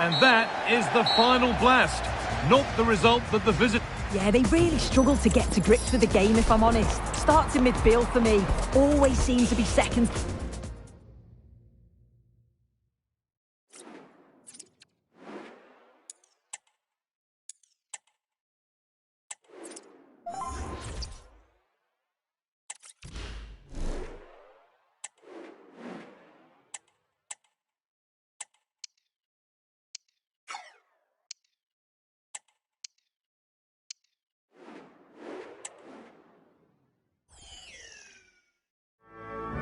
And that is the final blast. Not the result that the visit... Yeah, they really struggle to get to grips with the game, if I'm honest. Starts in midfield for me. Always seems to be seconds...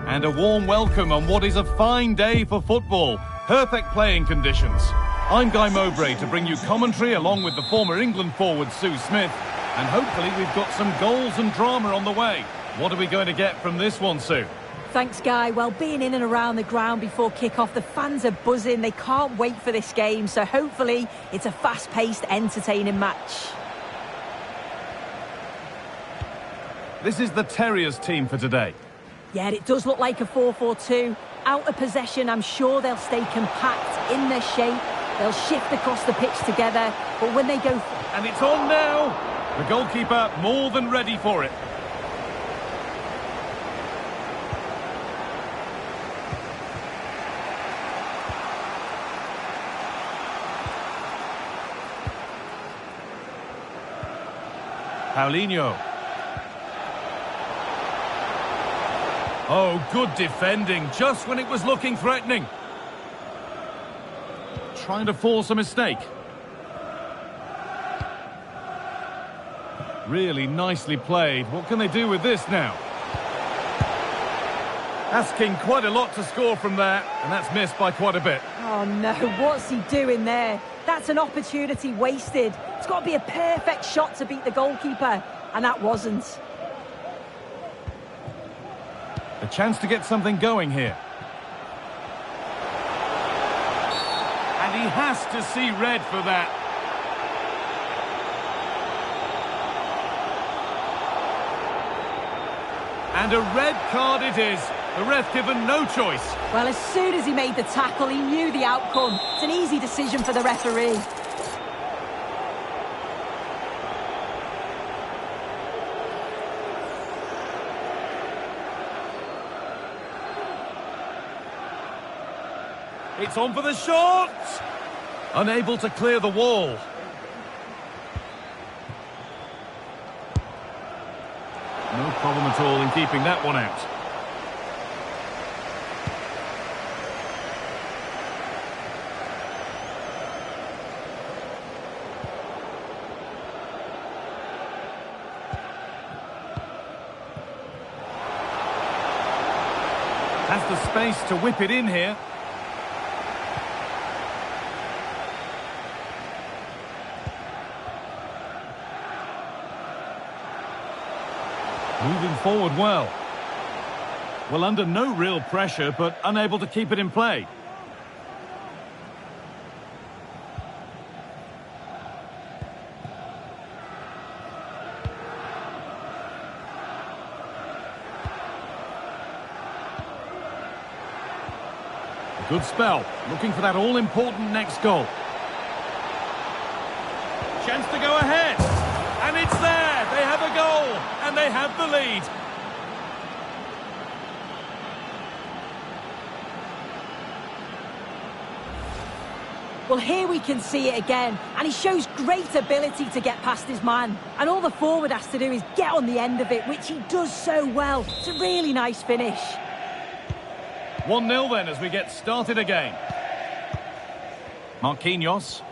And a warm welcome on what is a fine day for football. Perfect playing conditions. I'm Guy Mowbray to bring you commentary along with the former England forward Sue Smith. And hopefully we've got some goals and drama on the way. What are we going to get from this one, Sue? Thanks, Guy. Well, being in and around the ground before kick-off, the fans are buzzing. They can't wait for this game. So hopefully it's a fast-paced, entertaining match. This is the Terriers team for today. Yeah, it does look like a 4-4-2. Out of possession, I'm sure they'll stay compact in their shape. They'll shift across the pitch together. But when they go... And it's on now! The goalkeeper more than ready for it. Paulinho. Oh, good defending, just when it was looking threatening. Trying to force a mistake. Really nicely played. What can they do with this now? Asking quite a lot to score from there, and that's missed by quite a bit. Oh no, what's he doing there? That's an opportunity wasted. It's got to be a perfect shot to beat the goalkeeper, and that wasn't. A chance to get something going here. And he has to see red for that. And a red card it is. The ref given no choice. Well, as soon as he made the tackle, he knew the outcome. It's an easy decision for the referee. It's on for the shot! Unable to clear the wall. No problem at all in keeping that one out. Has the space to whip it in here. Moving forward well. Well, under no real pressure, but unable to keep it in play. A good spell, looking for that all-important next goal. Chance to go ahead. And it's there! They have a goal! And they have the lead! Well, here we can see it again, and he shows great ability to get past his man. And all the forward has to do is get on the end of it, which he does so well. It's a really nice finish. 1-0 then as we get started again. Marquinhos.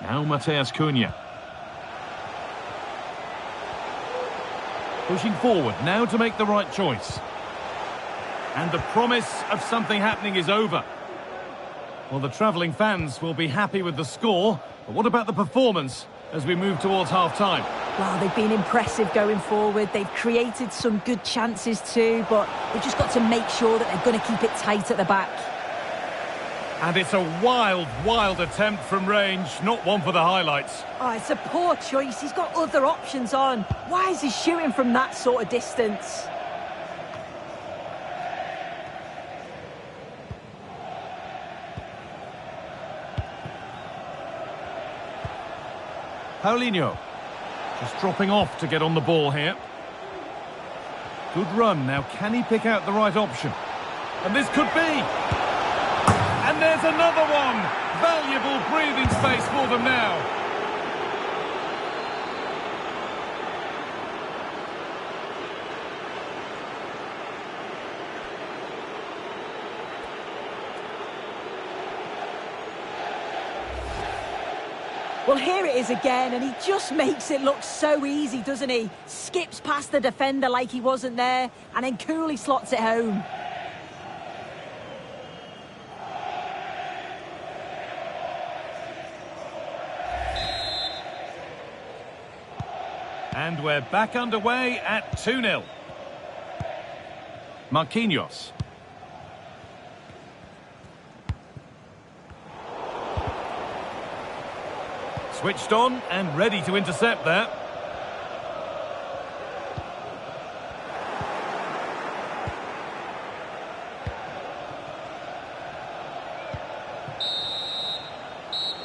Now Mateus Cunha. Pushing forward now to make the right choice. And the promise of something happening is over. Well, the travelling fans will be happy with the score, but what about the performance as we move towards half-time? Well, they've been impressive going forward. They've created some good chances too, but they've just got to make sure that they're going to keep it tight at the back. And it's a wild, wild attempt from range, not one for the highlights. Oh, it's a poor choice. He's got other options on. Why is he shooting from that sort of distance? Paulinho, just dropping off to get on the ball here. Good run. Now, can he pick out the right option? And this could be... And there's another one! Valuable breathing space for them now. Well, here it is again, and he just makes it look so easy, doesn't he? Skips past the defender like he wasn't there, and then coolly slots it home. And we're back underway at 2-0. Marquinhos. Switched on and ready to intercept there.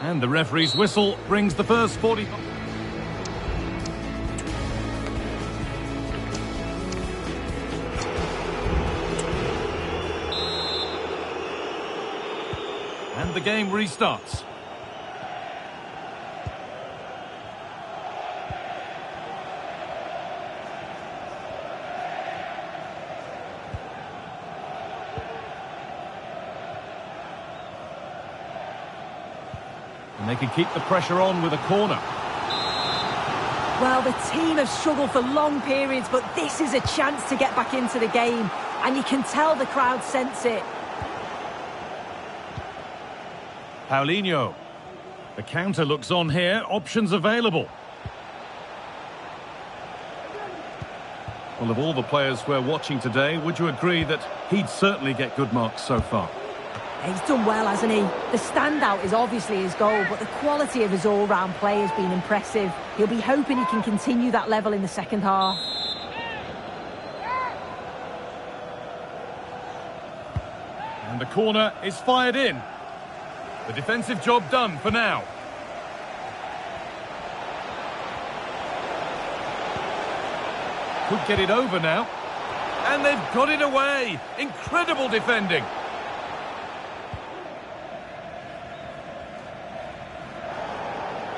And the referee's whistle brings the first 40... And the game restarts. And they can keep the pressure on with a corner. Well, the team have struggled for long periods, but this is a chance to get back into the game. And you can tell the crowd sense it. Paulinho. The counter looks on here. Options available. Well, of all the players we're watching today, would you agree that he'd certainly get good marks so far? He's done well, hasn't he? The standout is obviously his goal, but the quality of his all-round play has been impressive. He'll be hoping he can continue that level in the second half. And the corner is fired in. The defensive job done for now. Could get it over now. And they've got it away. Incredible defending.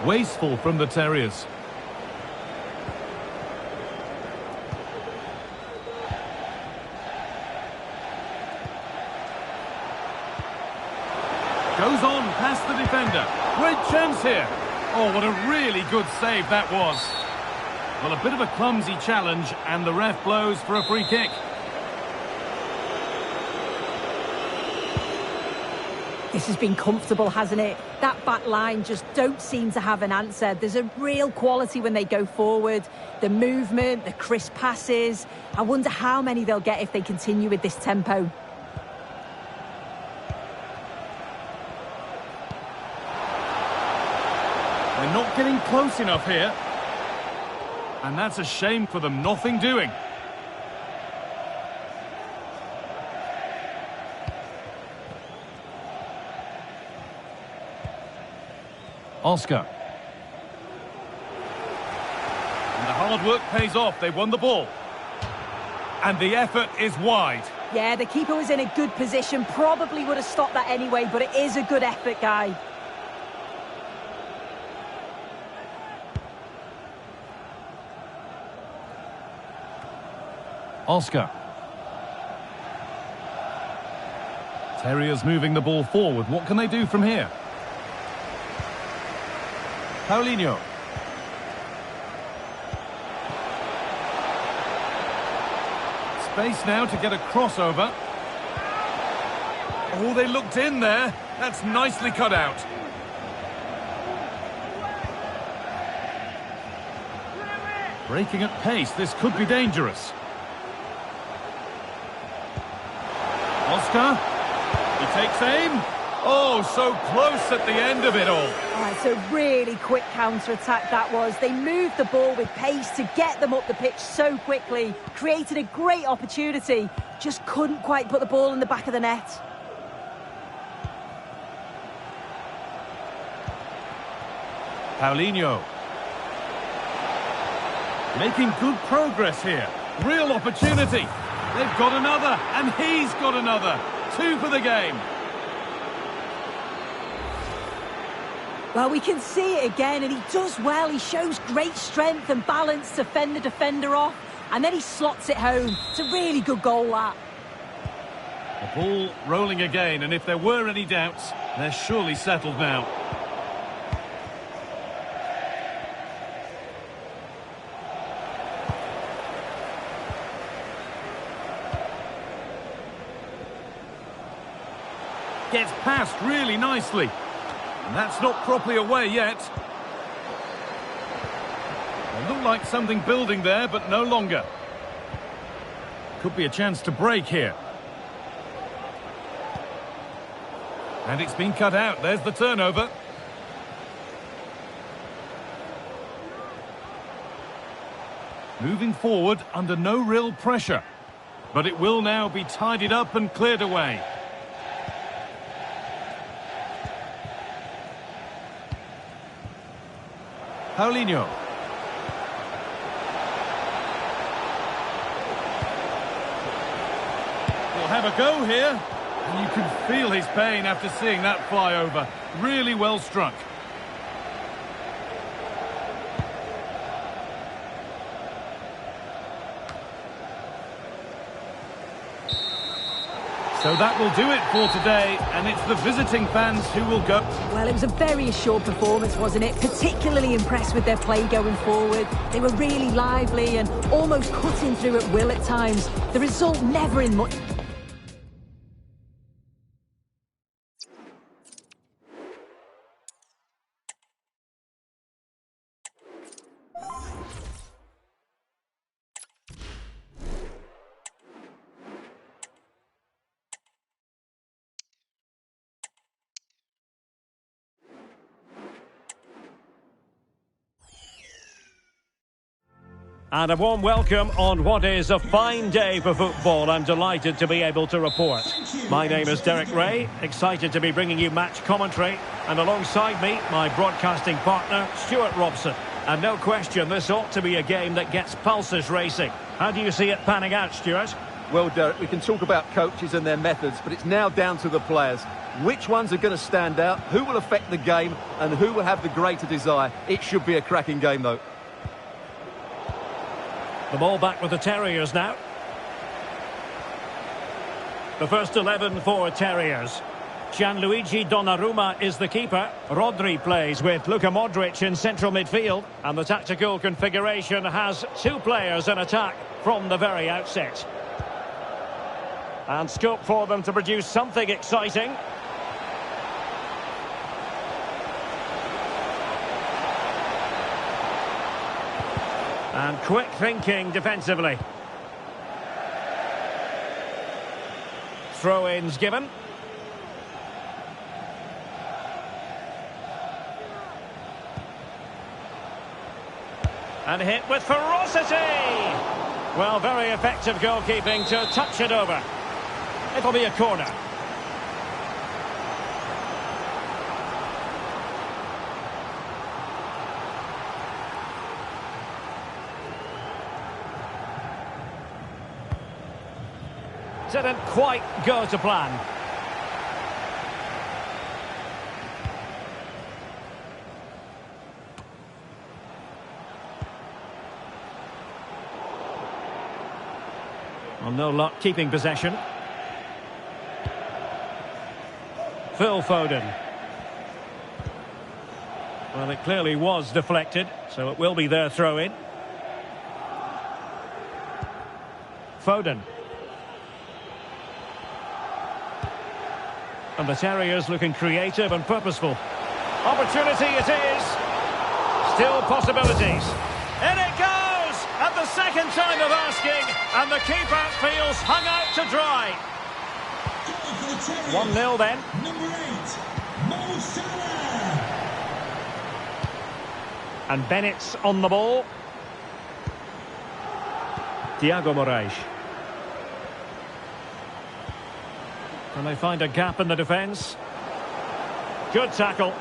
Wasteful from the Terriers. Goes on past the defender. Great chance here. Oh, what a really good save that was. Well, a bit of a clumsy challenge, and the ref blows for a free kick. This has been comfortable, hasn't it? That back line just don't seem to have an answer. There's a real quality when they go forward. The movement, the crisp passes. I wonder how many they'll get if they continue with this tempo. They're not getting close enough here. And that's a shame for them. Nothing doing. Oscar. And the hard work pays off. They won the ball. And the effort is wide. Yeah, the keeper was in a good position. Probably would have stopped that anyway, but it is a good effort, guy. Oscar. Terriers moving the ball forward. What can they do from here? Paulinho. Space now to get a crossover. Oh, they looked in there. That's nicely cut out. Breaking at pace. This could be dangerous. Oscar. He takes aim. Oh, so close at the end of it all. Oh, it's a really quick counter-attack that was. They moved the ball with pace to get them up the pitch so quickly. Created a great opportunity. Just couldn't quite put the ball in the back of the net. Paulinho. Making good progress here. Real opportunity. They've got another, and he's got another. 2 for the game. Well, we can see it again, and he does well. He shows great strength and balance to fend the defender off, and then he slots it home. It's a really good goal, that. The ball rolling again, and if there were any doubts, they're surely settled now. Gets past really nicely. And that's not properly away yet. They look like something building there, but no longer. Could be a chance to break here. And it's been cut out. There's the turnover. Moving forward under no real pressure. But it will now be tidied up and cleared away. Paulinho. We'll have a go here. And you can feel his pain after seeing that fly over. Really well struck. So that will do it for today, and it's the visiting fans who will go. Well, it was a very assured performance, wasn't it? Particularly impressed with their play going forward. They were really lively and almost cutting through at will at times. The result never in much... And a warm welcome on what is a fine day for football. I'm delighted to be able to report. My name is Derek Ray, excited to be bringing you match commentary. And alongside me, my broadcasting partner, Stuart Robson. And no question, this ought to be a game that gets pulses racing. How do you see it panning out, Stuart? Well, Derek, we can talk about coaches and their methods, but it's now down to the players. Which ones are going to stand out, who will affect the game, and who will have the greater desire? It should be a cracking game, though. The ball back with the Terriers now. The first 11 for Terriers. Gianluigi Donnarumma is the keeper. Rodri plays with Luka Modric in central midfield. And the tactical configuration has two players in attack from the very outset. And scope for them to produce something exciting. And quick thinking defensively. Throw-ins given. And hit with ferocity! Well, very effective goalkeeping to touch it over. It'll be a corner. Didn't quite go to plan. Well, no luck keeping possession. Phil Foden. Well, it clearly was deflected, so it will be their throw-in. Foden. And the Terriers looking creative and purposeful. Opportunity it is. Still possibilities. In it goes! At the second time of asking, and the keeper feels hung out to dry. 1-0 then. Number 8, Mo Salah. And Bennett's on the ball. Thiago Moraes. And they find a gap in the defence. Good tackle.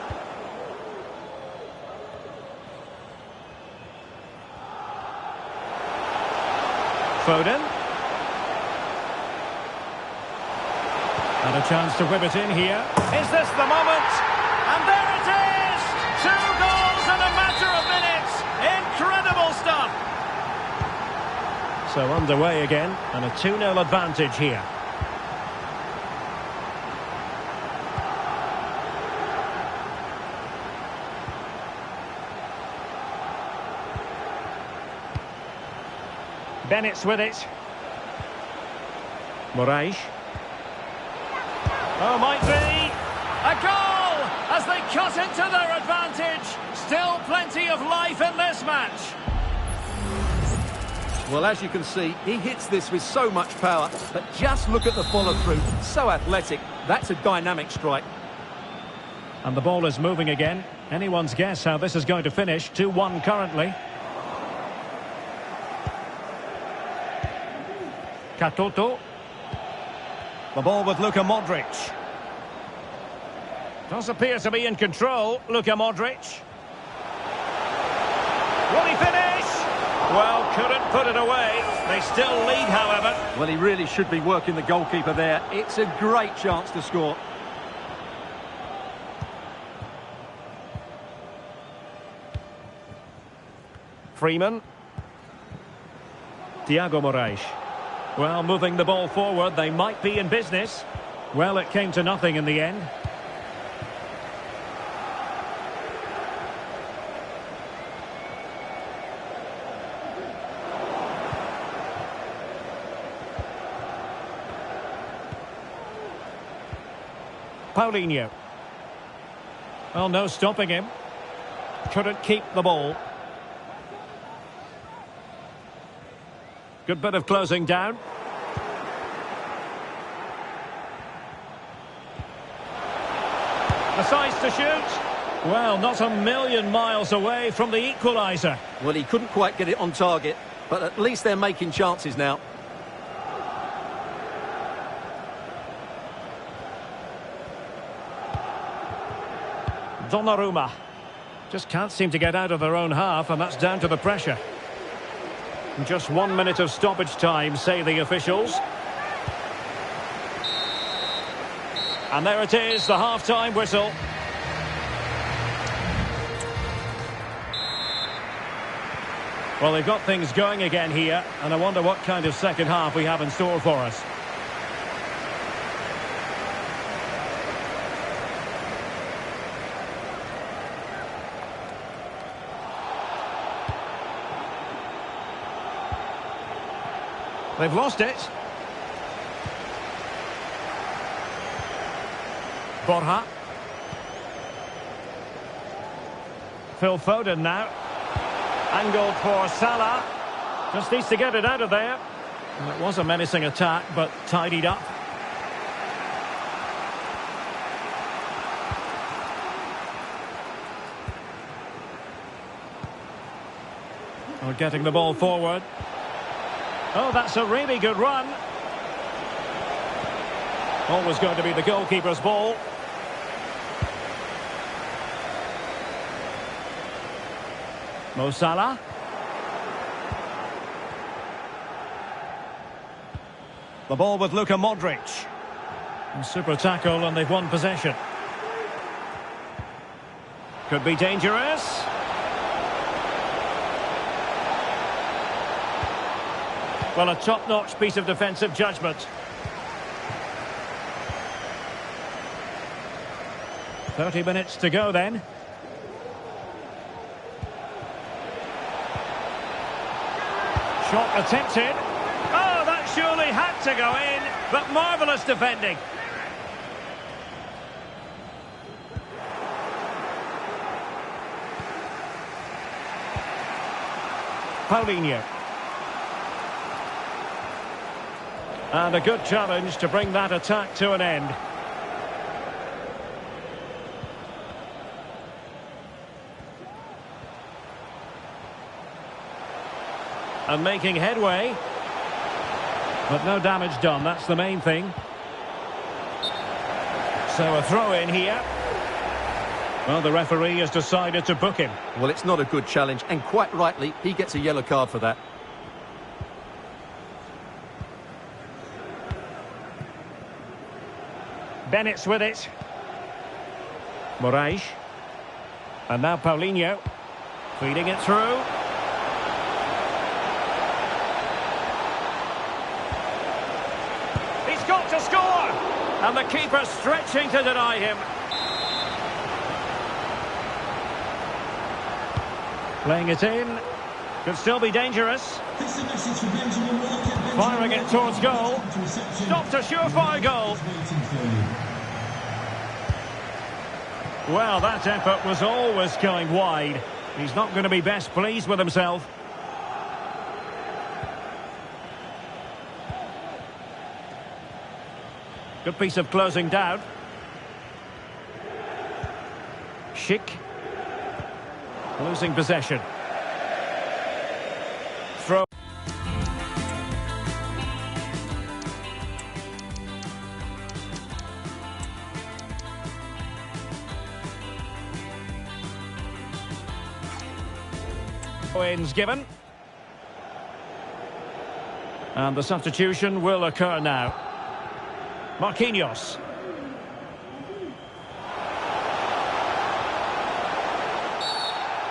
Foden. And a chance to whip it in here. Is this the moment? And there it is! 2 goals in a matter of minutes. Incredible stuff. So underway again, and a 2-0 advantage here. Bennett's with it. Moraes. Oh, might be. A goal as they cut into their advantage. Still plenty of life in this match. Well, as you can see, he hits this with so much power, but just look at the follow-through. So athletic. That's a dynamic strike. And the ball is moving again. Anyone's guess how this is going to finish. 2-1 currently. Katoto. The ball with Luka Modric. Does appear to be in control, Luka Modric. Will he finish? Well, couldn't put it away. They still lead, however. Well, he really should be working the goalkeeper there. It's a great chance to score. Freeman. Thiago Moraes. Well, moving the ball forward, they might be in business. Well, it came to nothing in the end. Paulinho. Well, no stopping him. Couldn't keep the ball. Good bit of closing down. Decides to shoot. Well, not a million miles away from the equaliser. Well, he couldn't quite get it on target, but at least they're making chances now. Donnarumma. Just can't seem to get out of their own half, and that's down to the pressure. Just 1 minute of stoppage time, say the officials. And there it is, the half-time whistle. Well, they've got things going again here, and I wonder what kind of second half we have in store for us. They've lost it. Borja. Phil Foden now. Angled for Salah. Just needs to get it out of there. And it was a menacing attack, but tidied up. We're getting the ball forward. Oh, that's a really good run. Always going to be the goalkeeper's ball. Mo Salah. The ball with Luka Modric. And super tackle, and they've won possession. Could be dangerous. Well, a top-notch piece of defensive judgment. "30 minutes to go then. Shot attempted. Oh, that surely had to go in, but marvellous defending. Paulinho. And a good challenge to bring that attack to an end. And making headway. But no damage done, that's the main thing. So a throw in here. Well, the referee has decided to book him. Well, it's not a good challenge, and quite rightly, he gets a yellow card for that. Bennett's with it. Moraes. And now Paulinho. Feeding it through. He's got to score! And the keeper stretching to deny him. Playing it in. Could still be dangerous. Firing it towards goal. Stopped a surefire goal. Well, that effort was always going wide. He's not going to be best pleased with himself. Good piece of closing down. Schick. Losing possession. Throw. Wins given. And the substitution will occur now. Marquinhos.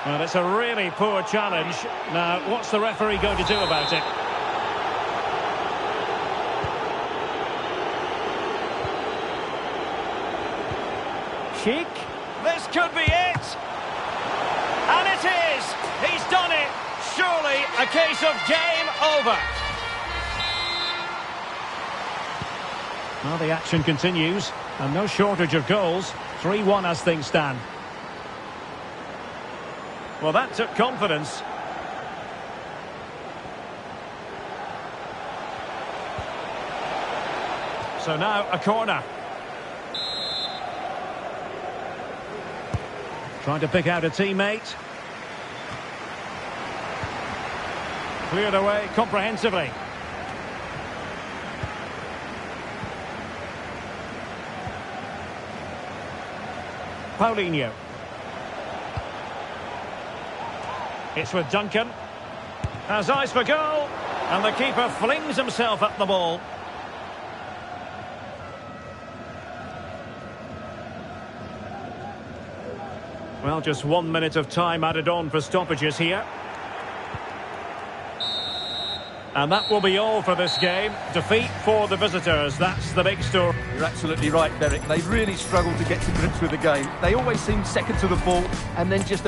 Well, it's a really poor challenge. Now, what's the referee going to do about it? Cheek. This could be it. And it is. He's done it. Surely a case of game over. Well, the action continues, and no shortage of goals. 3-1 as things stand. Well, that took confidence. So now a corner. Trying to pick out a teammate. Cleared away comprehensively. Paulinho. It's with Duncan. Has eyes for goal. And the keeper flings himself at the ball. Well, just 1 minute of time added on for stoppages here. And that will be all for this game. Defeat for the visitors. That's the big story. You're absolutely right, Derek. They really struggled to get to grips with the game. They always seem second to the ball and then just...